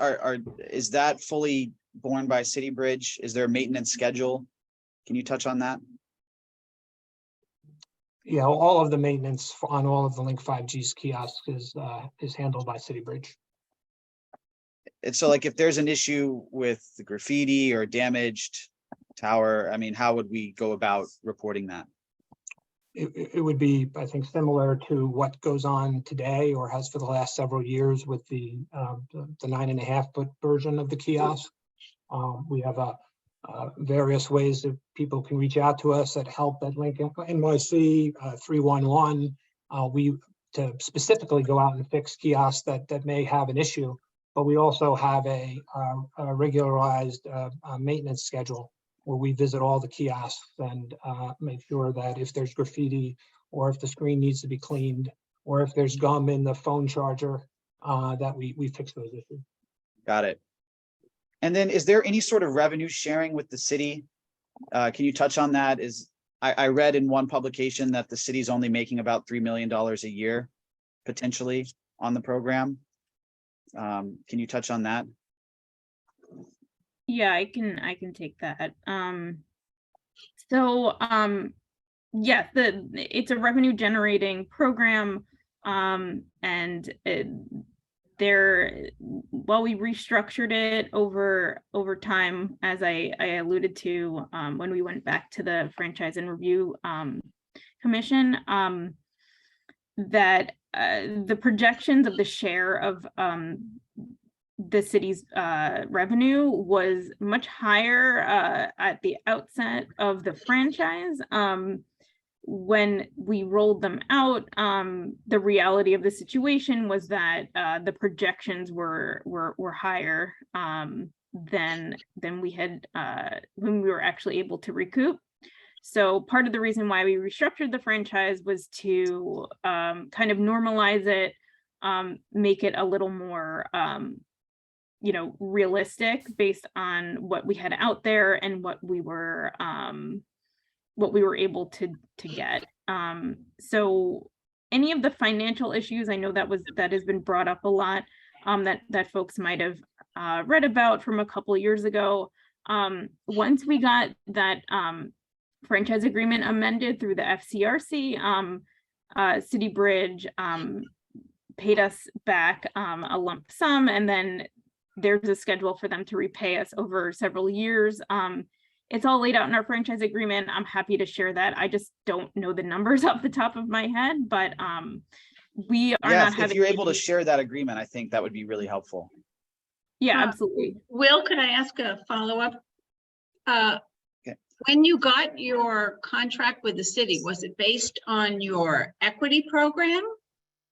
is that fully borne by CityBridge? Is there a maintenance schedule? Can you touch on that? Yeah, all of the maintenance on all of the Link 5G's kiosks is handled by CityBridge. And so, like, if there's an issue with the graffiti or damaged tower, I mean, how would we go about reporting that? It would be, I think, similar to what goes on today or has for the last several years with the 9.5-foot version of the kiosk. We have various ways that people can reach out to us at help@LinkNYC 311. To specifically go out and fix kiosks that may have an issue, but we also have a regularized maintenance schedule where we visit all the kiosks and make sure that if there's graffiti or if the screen needs to be cleaned or if there's gum in the phone charger, that we fix those issues. Got it. And then is there any sort of revenue sharing with the city? Can you touch on that? I read in one publication that the city's only making about $3 million a year, potentially, on the program. Can you touch on that? Yeah, I can take that. Yeah, it's a revenue generating program, and while we restructured it over time, as I alluded to when we went back to the Franchise and Review Commission, that the projections of the share of the city's revenue was much higher at the outset of the franchise. When we rolled them out, the reality of the situation was that the projections were higher than we had when we were actually able to recoup. So part of the reason why we restructured the franchise was to kind of normalize it, make it a little more realistic based on what we had out there and what we were able to get. So any of the financial issues, I know that has been brought up a lot, that folks might have read about from a couple of years ago. Once we got that franchise agreement amended through the FCRC, CityBridge paid us back a lump sum, and then there's a schedule for them to repay us over several years. It's all laid out in our franchise agreement. I'm happy to share that. I just don't know the numbers off the top of my head, but we are not having. If you're able to share that agreement, I think that would be really helpful. Yeah, absolutely. Will, could I ask a follow-up? Okay. When you got your contract with the city, was it based on your equity program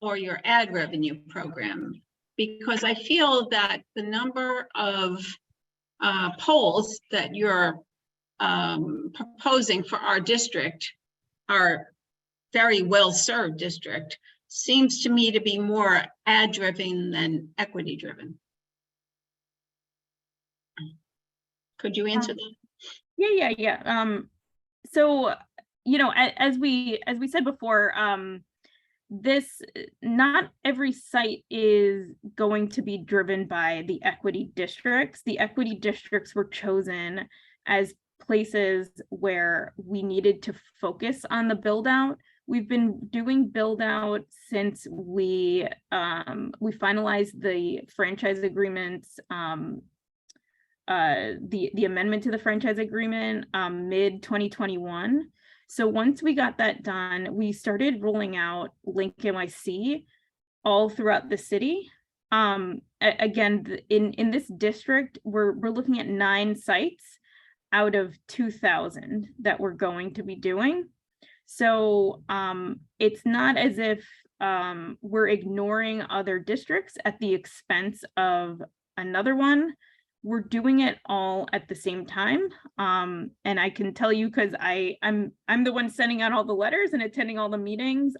or your ad revenue program? Because I feel that the number of polls that you're proposing for our district, our very well-served district, seems to me to be more ad-driven than equity-driven. Could you answer that? Yeah. So, as we said before, not every site is going to be driven by the equity districts. The equity districts were chosen as places where we needed to focus on the build out. We've been doing build out since we finalized the franchise agreements, the amendment to the franchise agreement mid 2021. So once we got that done, we started rolling out LinkNYC all throughout the city. Again, in this district, we're looking at 9 sites out of 2,000 that we're going to be doing. So it's not as if we're ignoring other districts at the expense of another one. We're doing it all at the same time. And I can tell you, because I'm the one sending out all the letters and attending all the meetings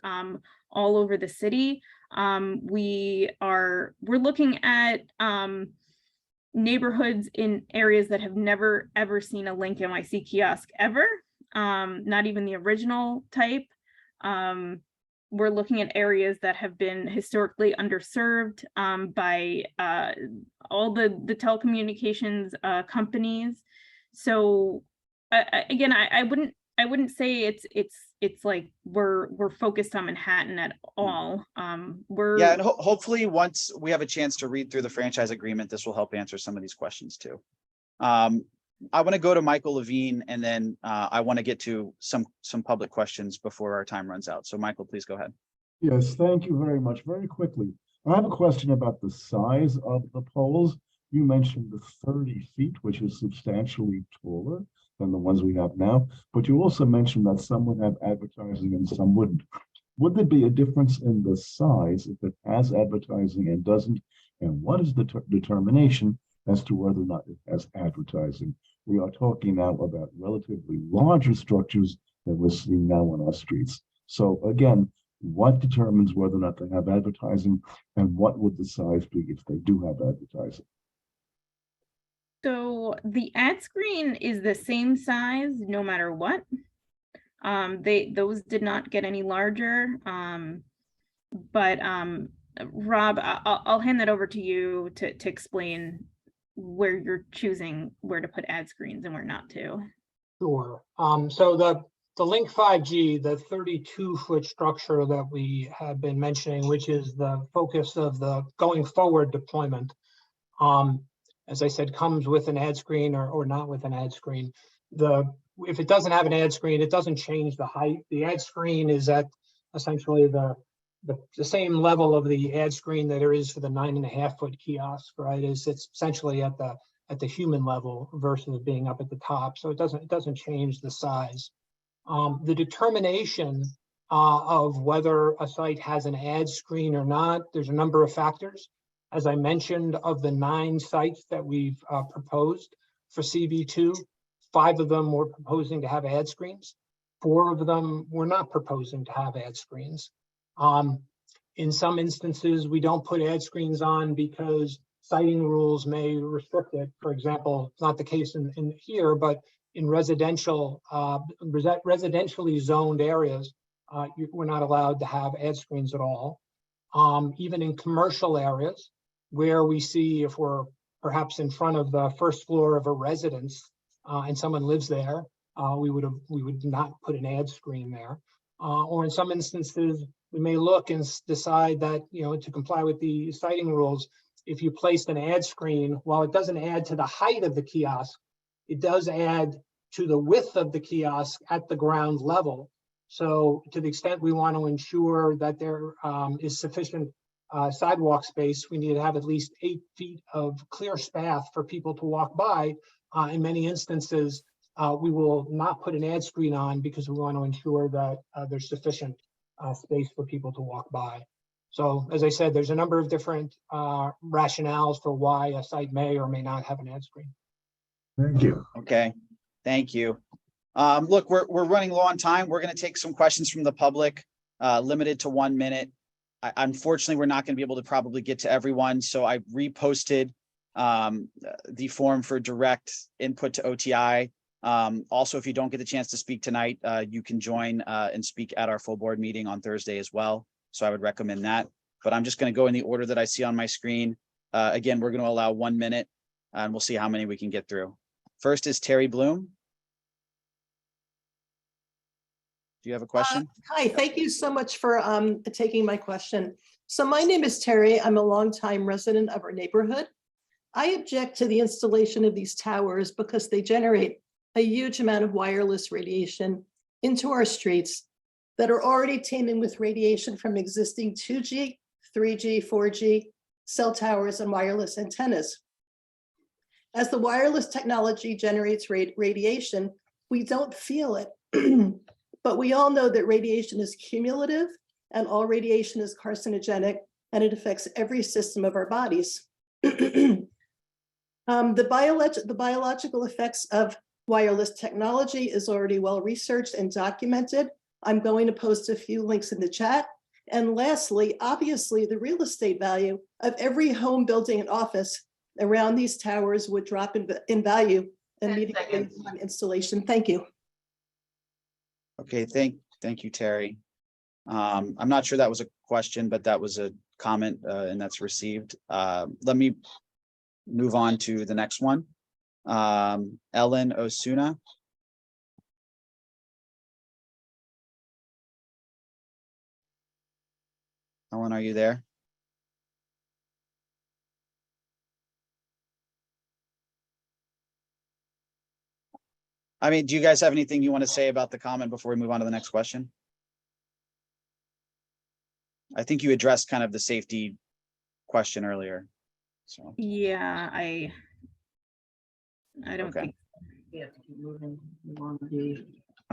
all over the city. We're looking at neighborhoods in areas that have never ever seen a LinkNYC kiosk ever, not even the original type. We're looking at areas that have been historically underserved by all the telecommunications companies. So again, I wouldn't say it's like we're focused on Manhattan at all. And hopefully once we have a chance to read through the franchise agreement, this will help answer some of these questions too. I want to go to Michael Levine, and then I want to get to some public questions before our time runs out. So Michael, please go ahead. Yes, thank you very much. Very quickly, I have a question about the size of the poles. You mentioned the 30 feet, which is substantially taller than the ones we have now, but you also mentioned that some would have advertising and some wouldn't. Would there be a difference in the size if it has advertising and doesn't? And what is the determination as to whether or not it has advertising? We are talking now about relatively larger structures that we're seeing now on our streets. So again, what determines whether or not they have advertising, and what would the size be if they do have advertising? So the ad screen is the same size no matter what. Those did not get any larger. But Rob, I'll hand that over to you to explain where you're choosing where to put ad screens and where not to. Sure. So Link 5G, the 32-foot structure that we have been mentioning, which is the focus of the going forward deployment, as I said, comes with an ad screen or not with an ad screen. If it doesn't have an ad screen, it doesn't change the height. The ad screen is at essentially the same level of the ad screen that there is for the 9.5-foot kiosk, right? It's essentially at the human level versus being up at the top. So it doesn't change the size. The determination of whether a site has an ad screen or not, there's a number of factors. As I mentioned, of the 9 sites that we've proposed for CB2, 5 of them were proposing to have ad screens. 4 of them were not proposing to have ad screens. In some instances, we don't put ad screens on because siting rules may restrict it. For example, it's not the case in here, but in residentially zoned areas, we're not allowed to have ad screens at all. Even in commercial areas where we see if we're perhaps in front of the first floor of a residence and someone lives there, we would not put an ad screen there. Or in some instances, we may look and decide that, to comply with the siting rules, if you placed an ad screen, while it doesn't add to the height of the kiosk, it does add to the width of the kiosk at the ground level. So to the extent we want to ensure that there is sufficient sidewalk space, we need to have at least 8 feet of clear path for people to walk by. In many instances, we will not put an ad screen on because we want to ensure that there's sufficient space for people to walk by. So as I said, there's a number of different rationales for why a site may or may not have an ad screen. Thank you. Okay, thank you. Look, we're running low on time. We're going to take some questions from the public, limited to 1 minute. Unfortunately, we're not going to be able to probably get to everyone. So I reposted the form for direct input to OTI. Also, if you don't get the chance to speak tonight, you can join and speak at our full board meeting on Thursday as well. So I would recommend that. But I'm just going to go in the order that I see on my screen. Again, we're going to allow 1 minute and we'll see how many we can get through. First is Terry Bloom. Do you have a question? Hi, thank you so much for taking my question. So my name is Terry. I'm a longtime resident of our neighborhood. I object to the installation of these towers because they generate a huge amount of wireless radiation into our streets that are already teeming with radiation from existing 2G, 3G, 4G cell towers and wireless antennas. As the wireless technology generates radiation, we don't feel it. But we all know that radiation is cumulative and all radiation is carcinogenic and it affects every system of our bodies. The biological effects of wireless technology is already well researched and documented. I'm going to post a few links in the chat. And lastly, obviously, the real estate value of every home, building, and office around these towers would drop in value immediately upon installation. Thank you. Okay, thank you, Terry. I'm not sure that was a question, but that was a comment and that's received. Let me move on to the next one. Ellen Osuna. Ellen, are you there? I mean, do you guys have anything you want to say about the comment before we move on to the next question? I think you addressed kind of the safety question earlier. So Yeah, I don't okay. think. We have to keep moving along.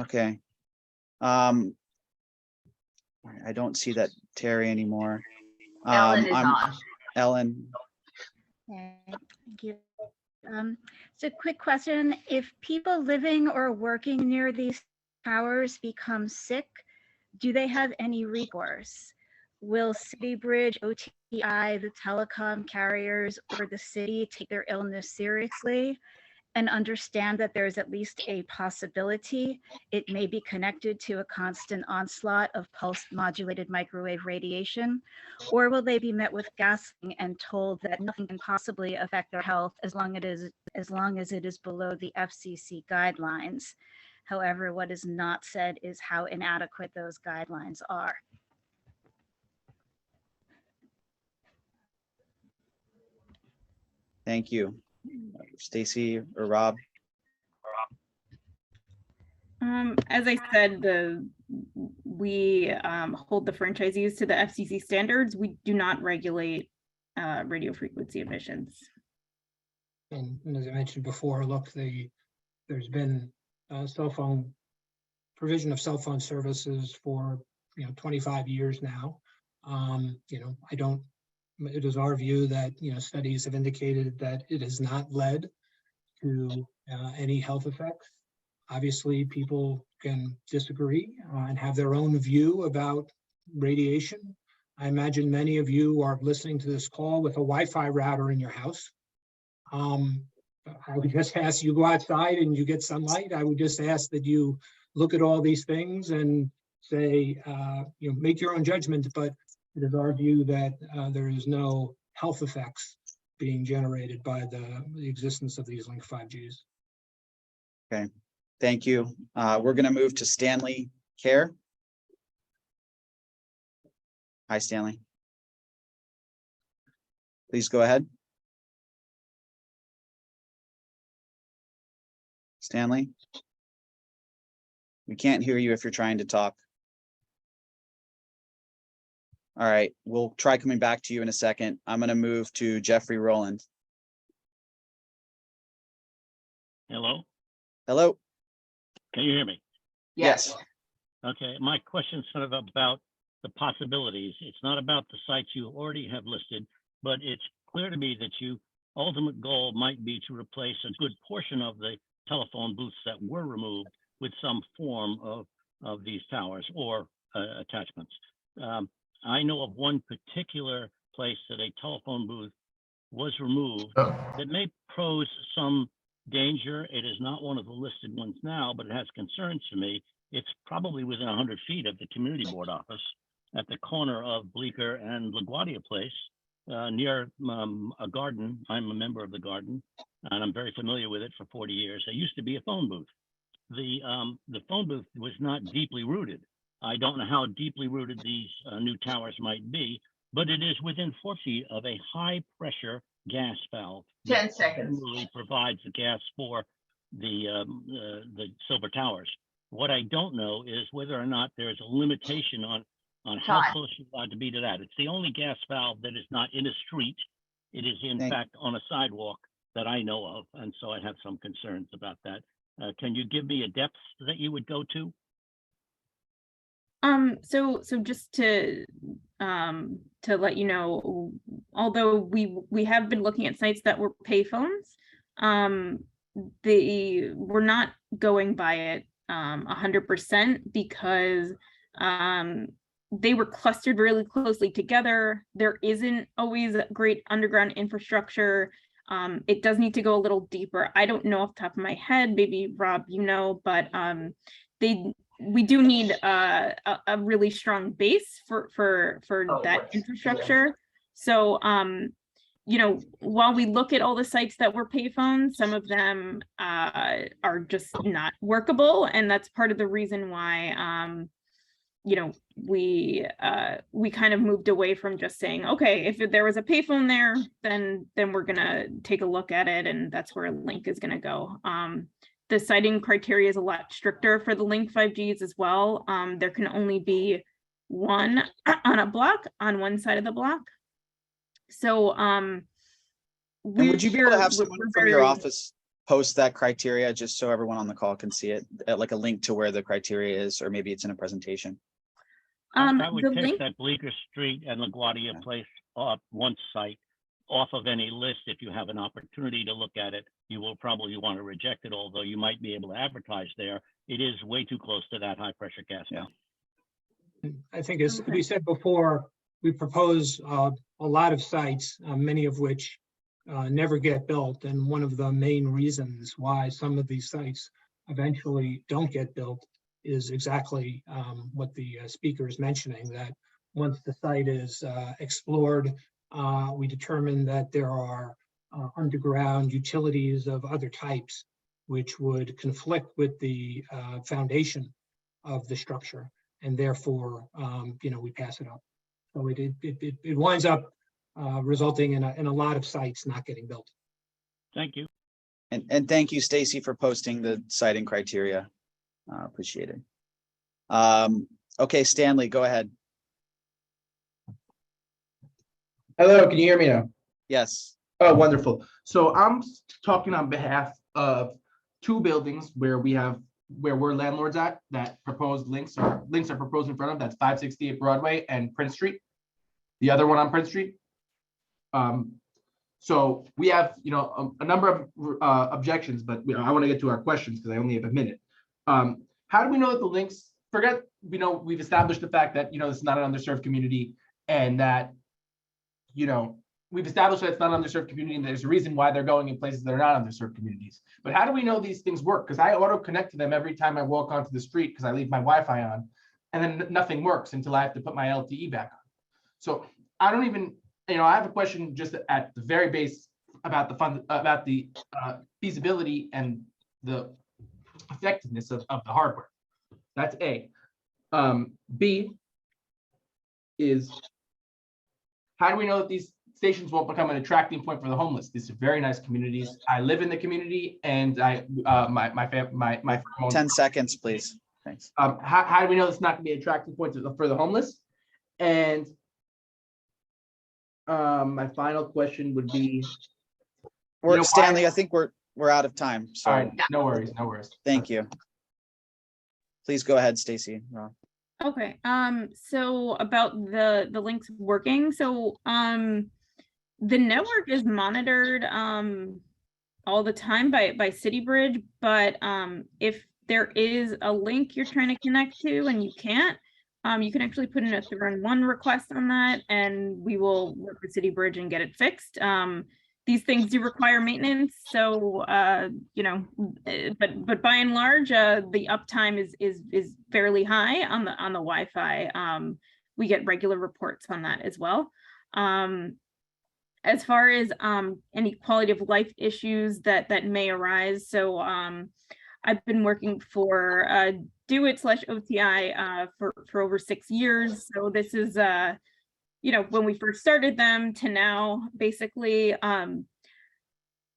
Okay. I don't see that Terry anymore. Ellen is on. Ellen. Okay, thank you. So quick question, if people living or working near these towers become sick, do they have any recourse? Will CityBridge, OTI, the telecom carriers, or the city take their illness seriously and understand that there's at least a possibility it may be connected to a constant onslaught of pulse modulated microwave radiation? Or will they be met with gasping and told that nothing can possibly affect their health as long as it is below the FCC guidelines? However, what is not said is how inadequate those guidelines are. Thank you. Stacy or Rob? As I said, we hold the franchisees to the FCC standards. We do not regulate radio frequency emissions. And as I mentioned before, look, there's been provision of cell phone services for 25 years now. It is our view that studies have indicated that it has not led to any health effects. Obviously, people can disagree and have their own view about radiation. I imagine many of you are listening to this call with a Wi-Fi router in your house. I would just ask you go outside and you get sunlight. I would just ask that you look at all these things and say, make your own judgment, but it is our view that there is no health effects being generated by the existence of these Link 5Gs. Okay, thank you. We're going to move to Stanley Care. Hi, Stanley. Please go ahead. Stanley? We can't hear you if you're trying to talk. All right, we'll try coming back to you in a second. I'm going to move to Jeffrey Rowland. Hello? Hello? Can you hear me? Yes. Okay, my question's sort of about the possibilities. It's not about the sites you already have listed, but it's clear to me that your ultimate goal might be to replace a good portion of the telephone booths that were removed with some form of these towers or attachments. I know of one particular place that a telephone booth was removed that may pose some danger. It is not one of the listed ones now, but it has concerns to me. It's probably within 100 feet of the community board office at the corner of Bleecker and LaGuardia Place, near a garden. I'm a member of the garden, and I'm very familiar with it for 40 years. There used to be a phone booth. The phone booth was not deeply rooted. I don't know how deeply rooted these new towers might be, but it is within 4 feet of a high pressure gas valve. 10 seconds. That provides the gas for the Silver Towers. What I don't know is whether or not there is a limitation on how close you're allowed to be to that. It's the only gas valve that is not in a street. It is in fact on a sidewalk that I know of, and so I have some concerns about that. Can you give me a depth that you would go to? So just to let you know, although we have been looking at sites that were payphones, we're not going by it 100% because they were clustered really closely together. There isn't always great underground infrastructure. It does need to go a little deeper. I don't know off the top of my head, maybe Rob, but we do need a really strong base for that infrastructure. So, while we look at all the sites that were payphones, some of them are just not workable, and that's part of the reason why we kind of moved away from just saying, okay, if there was a payphone there, then we're gonna take a look at it, and that's where Link is gonna go. The siting criteria is a lot stricter for the Link 5Gs as well. There can only be one on a block on one side of the block. So would you be able to have someone from your office post that criteria just so everyone on the call can see it, like a link to where the criteria is, or maybe it's in a presentation? I would take that Bleecker Street and LaGuardia Place off one site off of any list. If you have an opportunity to look at it, you will probably want to reject it, although you might be able to advertise there. It is way too close to that high pressure gas. Yeah. I think as we said before, we propose a lot of sites, many of which never get built. And one of the main reasons why some of these sites eventually don't get built is exactly what the speaker is mentioning, that once the site is explored, we determine that there are underground utilities of other types which would conflict with the foundation of the structure, and therefore, we pass it up. So it winds up resulting in a lot of sites not getting built. Thank you. And thank you, Stacy, for posting the citing criteria. Appreciate it. Okay, Stanley, go ahead. Hello, can you hear me now? Yes. Oh, wonderful. So I'm talking on behalf of two buildings where we're landlords at, that proposed links are proposed in front of. That's 568 Broadway and Prince Street. The other one on Prince Street. So we have, a number of objections, but I want to get to our questions because I only have a minute. How do we know that the links, we've established the fact that, this is not an underserved community, and that, we've established that it's not an underserved community, and there's a reason why they're going in places that are not underserved communities. But how do we know these things work? Because I auto connect to them every time I walk onto the street because I leave my Wi-Fi on, and then nothing works until I have to put my LTE back on. So I don't even, I have a question just at the very base about the feasibility and the effectiveness of the hardware. That's A. B is, how do we know that these stations won't become an attracting point for the homeless? These are very nice communities. I live in the community, and my 10 seconds, please. Thanks. How do we know it's not going to be an attracting point for the homeless? And my final question would be, Stanley, I think we're out of time. So all right, no worries. Thank you. Please go ahead, Stacy. Okay, so about the links working, so the network is monitored all the time by CityBridge, but if there is a link you're trying to connect to and you can't, you can actually put in a 3-in-1 request on that, and we will work with CityBridge and get it fixed. These things do require maintenance, so but by and large, the uptime is fairly high on the Wi-Fi. We get regular reports on that as well. As far as any quality of life issues that may arise, so I've been working for DoIT/OTI for over 6 years. So this is when we first started them to now, basically,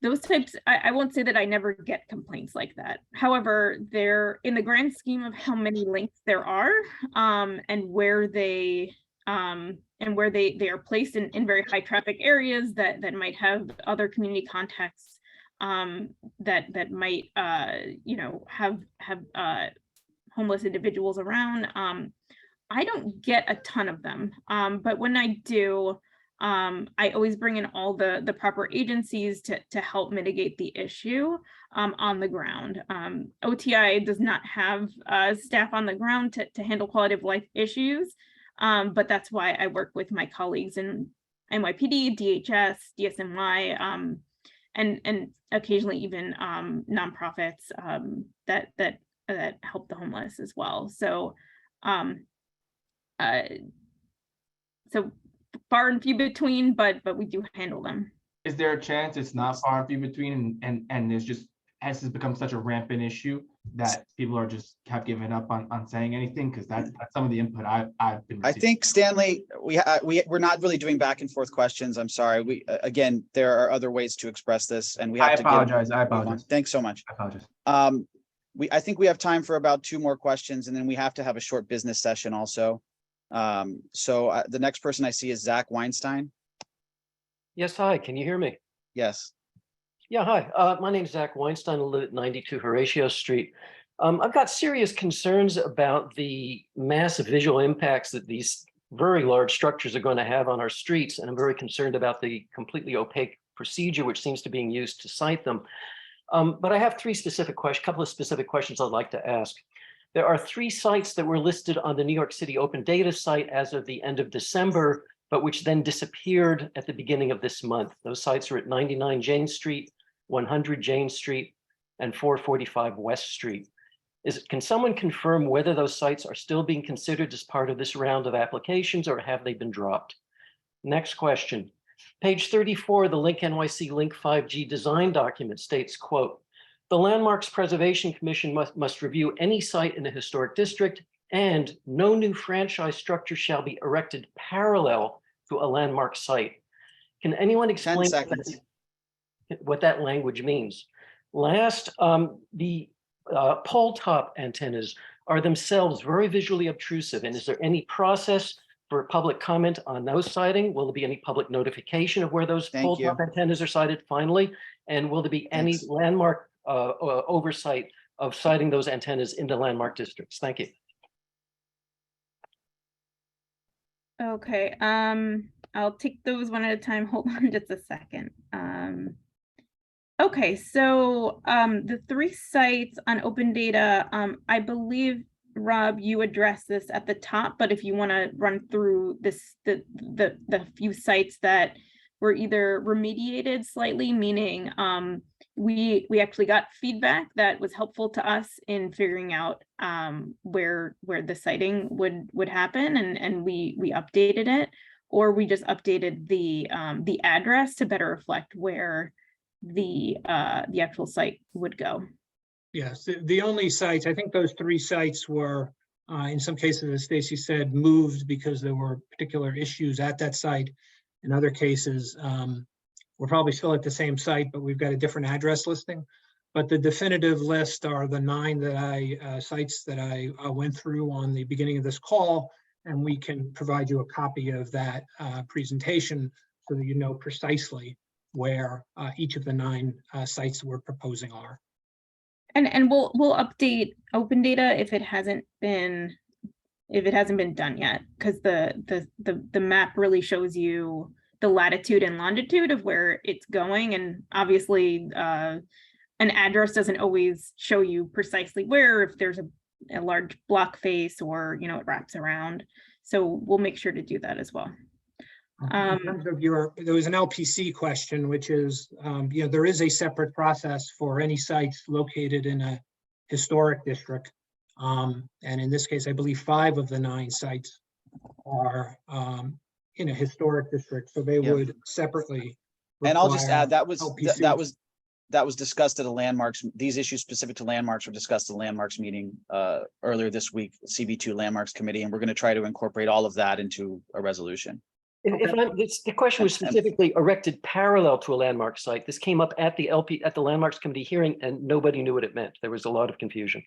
those types, I won't say that I never get complaints like that. However, they're in the grand scheme of how many links there are, and where they are placed in very high traffic areas that might have other community contexts, that might have homeless individuals around. I don't get a ton of them, but when I do, I always bring in all the proper agencies to help mitigate the issue on the ground. OTI does not have staff on the ground to handle quality of life issues, but that's why I work with my colleagues in NYPD, DHS, DSNY, and occasionally even nonprofits that help the homeless as well. So so far and few between, but we do handle them. Is there a chance it's not far and few between, and there's just, has this become such a rampant issue that people are have given up on saying anything? Because that's some of the input I've been receiving. I think, Stanley, we're not really doing back and forth questions. I'm sorry. Again, there are other ways to express this, and we have to apologize. I apologize. Thanks so much. I apologize. I think we have time for about 2 more questions, and then we have to have a short business session also. So the next person I see is Zach Weinstein. Yes, hi, can you hear me? Yes. Yeah, hi, my name is Zach Weinstein. I live at 92 Horatio Street. I've got serious concerns about the massive visual impacts that these very large structures are going to have on our streets, and I'm very concerned about the completely opaque procedure which seems to be being used to cite them. But I have 3 specific questions, couple of specific questions I'd like to ask. There are 3 sites that were listed on the New York City Open Data site as of the end of December, but which then disappeared at the beginning of this month. Those sites are at 99 Jane Street, 100 Jane Street, and 445 West Street. Can someone confirm whether those sites are still being considered as part of this round of applications, or have they been dropped? Next question. Page 34 of the LinkNYC Link 5G design document states, quote, The Landmarks Preservation Commission must review any site in a historic district, and no new franchise structure shall be erected parallel to a landmark site. Can anyone 10 explain seconds. what that language means? Last, the pole top antennas are themselves very visually obtrusive. And is there any process for public comment on those siting? Will there be any public notification of where those pole top antennas are sited finally? And will there be any landmark oversight of siting those antennas into landmark districts? Thank you. Okay, I'll take those one at a time. Hold on just a second. Okay, so the 3 sites on open data, I believe, Rob, you addressed this at the top, but if you want to run through this, the few sites that were either remediated slightly, meaning we actually got feedback that was helpful to us in figuring out where the siting would happen, and we updated it, or we just updated the address to better reflect where the actual site would go. Yes, the only sites, I think those 3 sites were, in some cases, as Stacy said, moved because there were particular issues at that site. In other cases, we're probably still at the same site, but we've got a different address listing. But the definitive list are the 9 that sites that I went through on the beginning of this call, and we can provide you a copy of that presentation so that you know precisely where each of the 9 sites we're proposing are. And we'll update open data if it hasn't been done yet, because the map really shows you the latitude and longitude of where it's going, and obviously an address doesn't always show you precisely where, if there's a large block face or it wraps around. So we'll make sure to do that as well. In terms of there was an LPC question, which is, there is a separate process for any sites located in a historic district. And in this case, I believe 5 of the 9 sites are in a historic district, so they would separately. And I'll just add, that was discussed at a landmarks. These issues specific to landmarks were discussed at a landmarks meeting earlier this week, CB2 landmarks committee, and we're going to try to incorporate all of that into a resolution. The question was specifically erected parallel to a landmark site. This came up at the landmarks committee hearing, and nobody knew what it meant. There was a lot of confusion.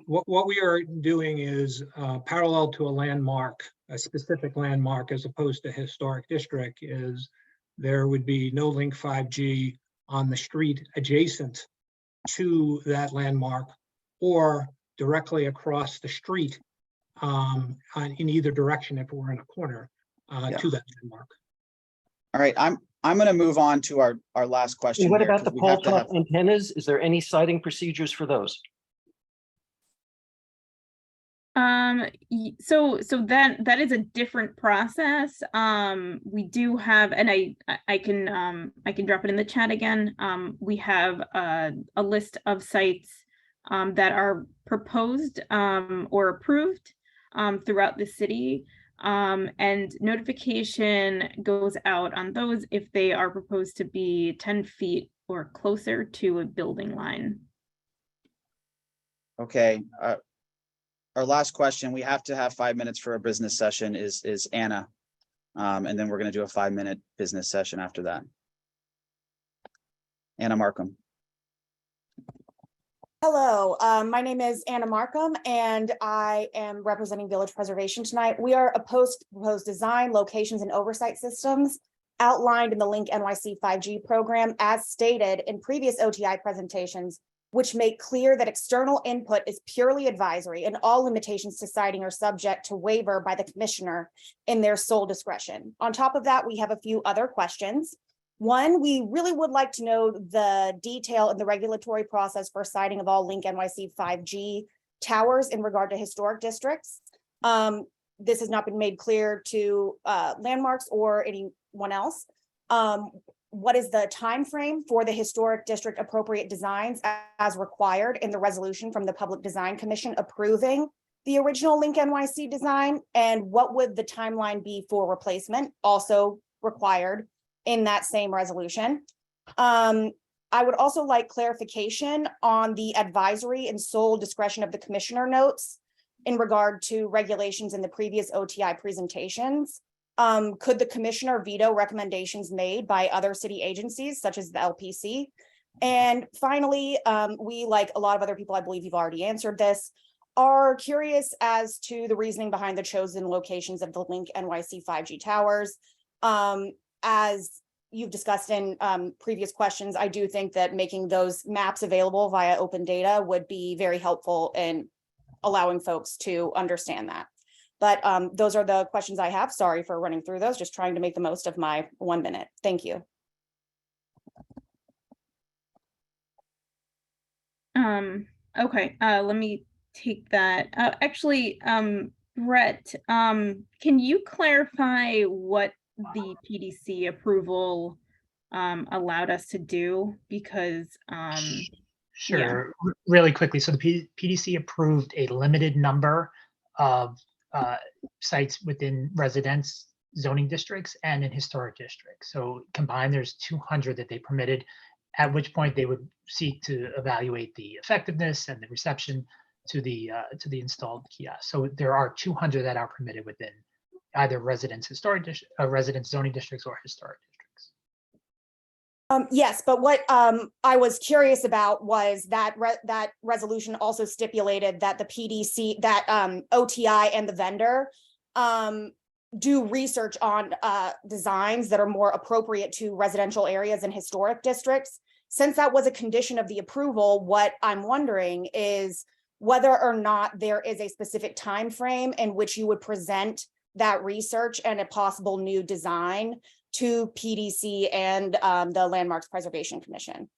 What we are doing is parallel to a landmark, a specific landmark, as opposed to historic district, is there would be no link 5G on the street adjacent to that landmark or directly across the street in either direction if we're in a corner. To that landmark. All right, I'm going to move on to our last question. And what about the pole top antennas? Is there any siting procedures for those? So that is a different process. We do have, and I can drop it in the chat again. We have a list of sites that are proposed or approved throughout the city. And notification goes out on those if they are proposed to be 10 feet or closer to a building line. Okay. Our last question, we have to have 5 minutes for a business session, is Anna. And then we're going to do a 5-minute business session after that. Anna Markham. Hello, my name is Anna Markham, and I am representing Village Preservation tonight. We are opposed to proposed design, locations, and oversight systems outlined in the LinkNYC 5G program, as stated in previous OTI presentations, which make clear that external input is purely advisory and all limitations to siting are subject to waiver by the commissioner in their sole discretion. On top of that, we have a few other questions. One, we really would like to know the detail in the regulatory process for siting of all LinkNYC 5G towers in regard to historic districts. This has not been made clear to landmarks or anyone else. What is the time frame for the historic district appropriate designs as required in the resolution from the Public Design Commission approving the original LinkNYC design? And what would the timeline be for replacement, also required in that same resolution? I would also like clarification on the advisory and sole discretion of the commissioner notes in regard to regulations in the previous OTI presentations. Could the commissioner veto recommendations made by other city agencies such as the LPC? And finally, we, like a lot of other people, I believe you've already answered this, are curious as to the reasoning behind the chosen locations of the LinkNYC 5G towers. As you've discussed in previous questions, I do think that making those maps available via open data would be very helpful in allowing folks to understand that. But those are the questions I have. Sorry for running through those, just trying to make the most of my 1 minute. Thank you. Okay, let me take that. Actually, Brett, can you clarify what the PDC approval allowed us to do? Because Sure. Really quickly. So the PDC approved a limited number of sites within residence zoning districts and in historic districts. So combined, there's 200 that they permitted, at which point they would seek to evaluate the effectiveness and the reception to the installed kiosk. So there are 200 that are permitted within either residence zoning districts or historic districts. Yes, but what I was curious about was that that resolution also stipulated that the PDC, that OTI and the vendor do research on designs that are more appropriate to residential areas and historic districts. Since that was a condition of the approval, what I'm wondering is whether or not there is a specific time frame in which you would present that research and a possible new design to PDC and the Landmarks Preservation Commission.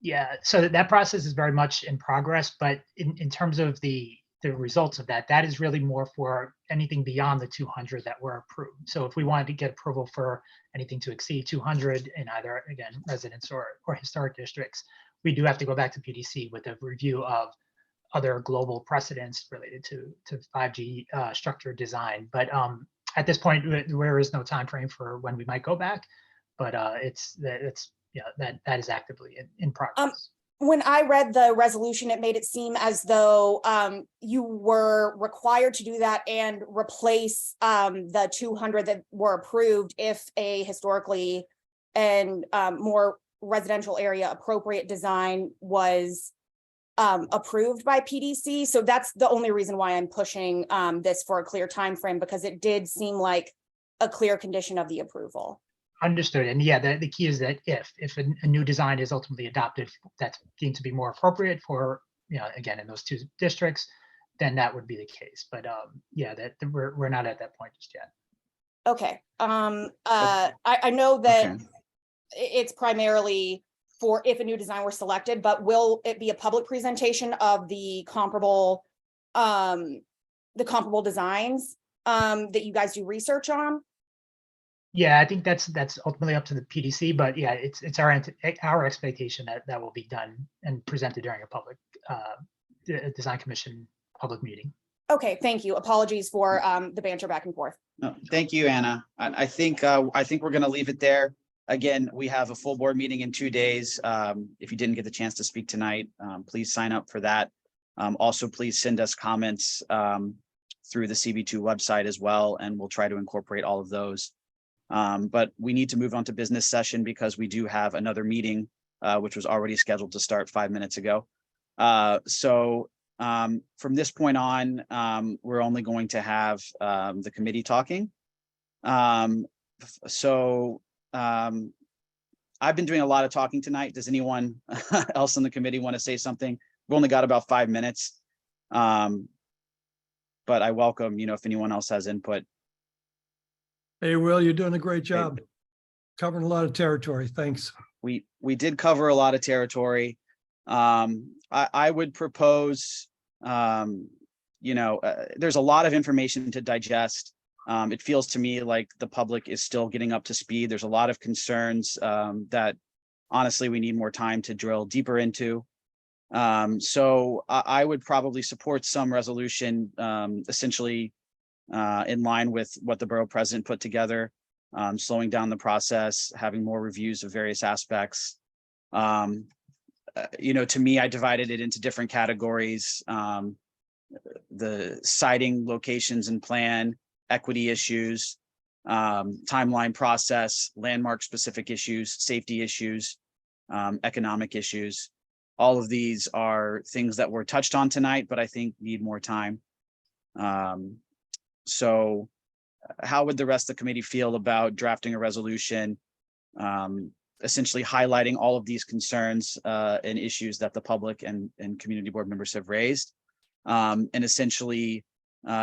Yeah, so that process is very much in progress, but in terms of the results of that, that is really more for anything beyond the 200 that were approved. So if we wanted to get approval for anything to exceed 200 in either, again, residence or historic districts, we do have to go back to PDC with a review of other global precedents related to 5G structure design. But at this point, there is no time frame for when we might go back, but that is actively in progress. When I read the resolution, it made it seem as though you were required to do that and replace the 200 that were approved if a historically and more residential area appropriate design was approved by PDC. So that's the only reason why I'm pushing this for a clear time frame, because it did seem like a clear condition of the approval. Understood. And yeah, the key is that if a new design is ultimately adopted that's deemed to be more appropriate for, again, in those two districts, then that would be the case. But yeah, we're not at that point just yet. Okay. I know that it's primarily for if a new design were selected, but will it be a public presentation of the comparable designs that you guys do research on? Yeah, I think that's ultimately up to the PDC, but yeah, it's our expectation that will be done and presented during a public design commission public meeting. Okay, thank you. Apologies for the banter back and forth. No, thank you, Anna. I think we're going to leave it there. Again, we have a full board meeting in 2 days. If you didn't get the chance to speak tonight, please sign up for that. Also, please send us comments through the CB2 website as well, and we'll try to incorporate all of those. But we need to move on to business session because we do have another meeting, which was already scheduled to start 5 minutes ago. So from this point on, we're only going to have the committee talking. I've been doing a lot of talking tonight. Does anyone else on the committee want to say something? We've only got about 5 minutes. But I welcome, if anyone else has input. Hey, Will, you're doing a great job. Covering a lot of territory. Thanks. We did cover a lot of territory. I would propose, there's a lot of information to digest. It feels to me like the public is still getting up to speed. There's a lot of concerns that honestly we need more time to drill deeper into. So I would probably support some resolution essentially in line with what the borough president put together, slowing down the process, having more reviews of various aspects. You know, to me, I divided it into different categories. The siting, locations and plan, equity issues, timeline process, landmark specific issues, safety issues, economic issues. All of these are things that were touched on tonight, but I think need more time. So how would the rest of the committee feel about drafting a resolution, essentially highlighting all of these concerns and issues that the public and community board members have raised, and essentially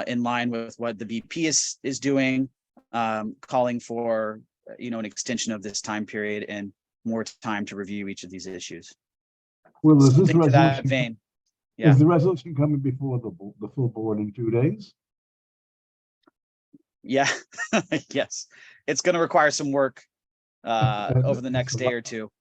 in line with what the VP is doing, calling for, you know, an extension of this time period and more time to review each of these issues. Well, is this Something to that resolution, vein. Yeah. is the resolution coming before the full board in 2 days? Yeah. Yes, it's going to require some work over the next That's day or two.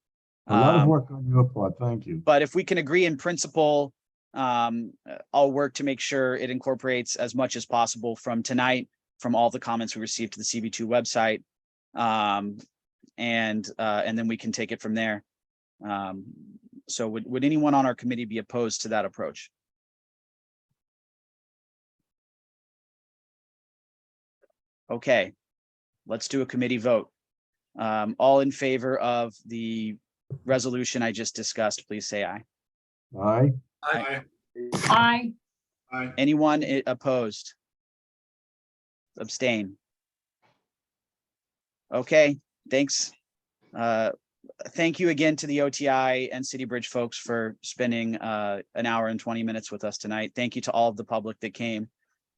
A lot of work on your part. Thank you. But if we can agree in principle, I'll work to make sure it incorporates as much as possible from tonight, from all the comments we received to the CB2 website. And then we can take it from there. So would anyone on our committee be opposed to that approach? Okay, let's do a committee vote. All in favor of the resolution I just discussed, please say aye. Aye. Aye. Aye. Anyone opposed? Abstain? Okay, thanks. Thank you again to the OTI and CityBridge folks for spending an hour and 20 minutes with us tonight. Thank you to all of the public that came.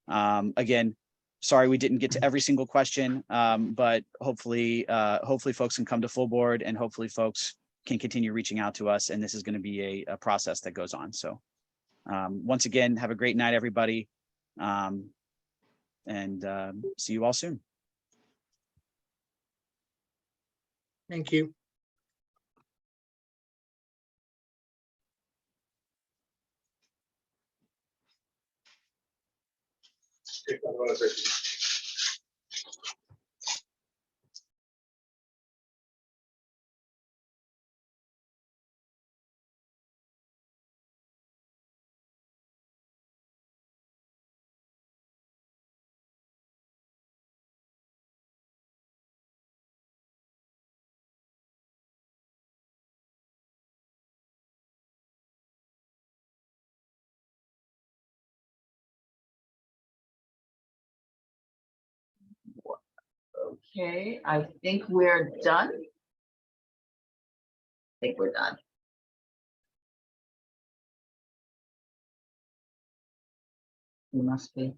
Again, sorry we didn't get to every single question, but hopefully folks can come to full board and hopefully folks can continue reaching out to us, and this is going to be a process that goes on. So once again, have a great night, everybody, and see you all soon. Thank you. Okay, I think we're done. I think we're done. We must be.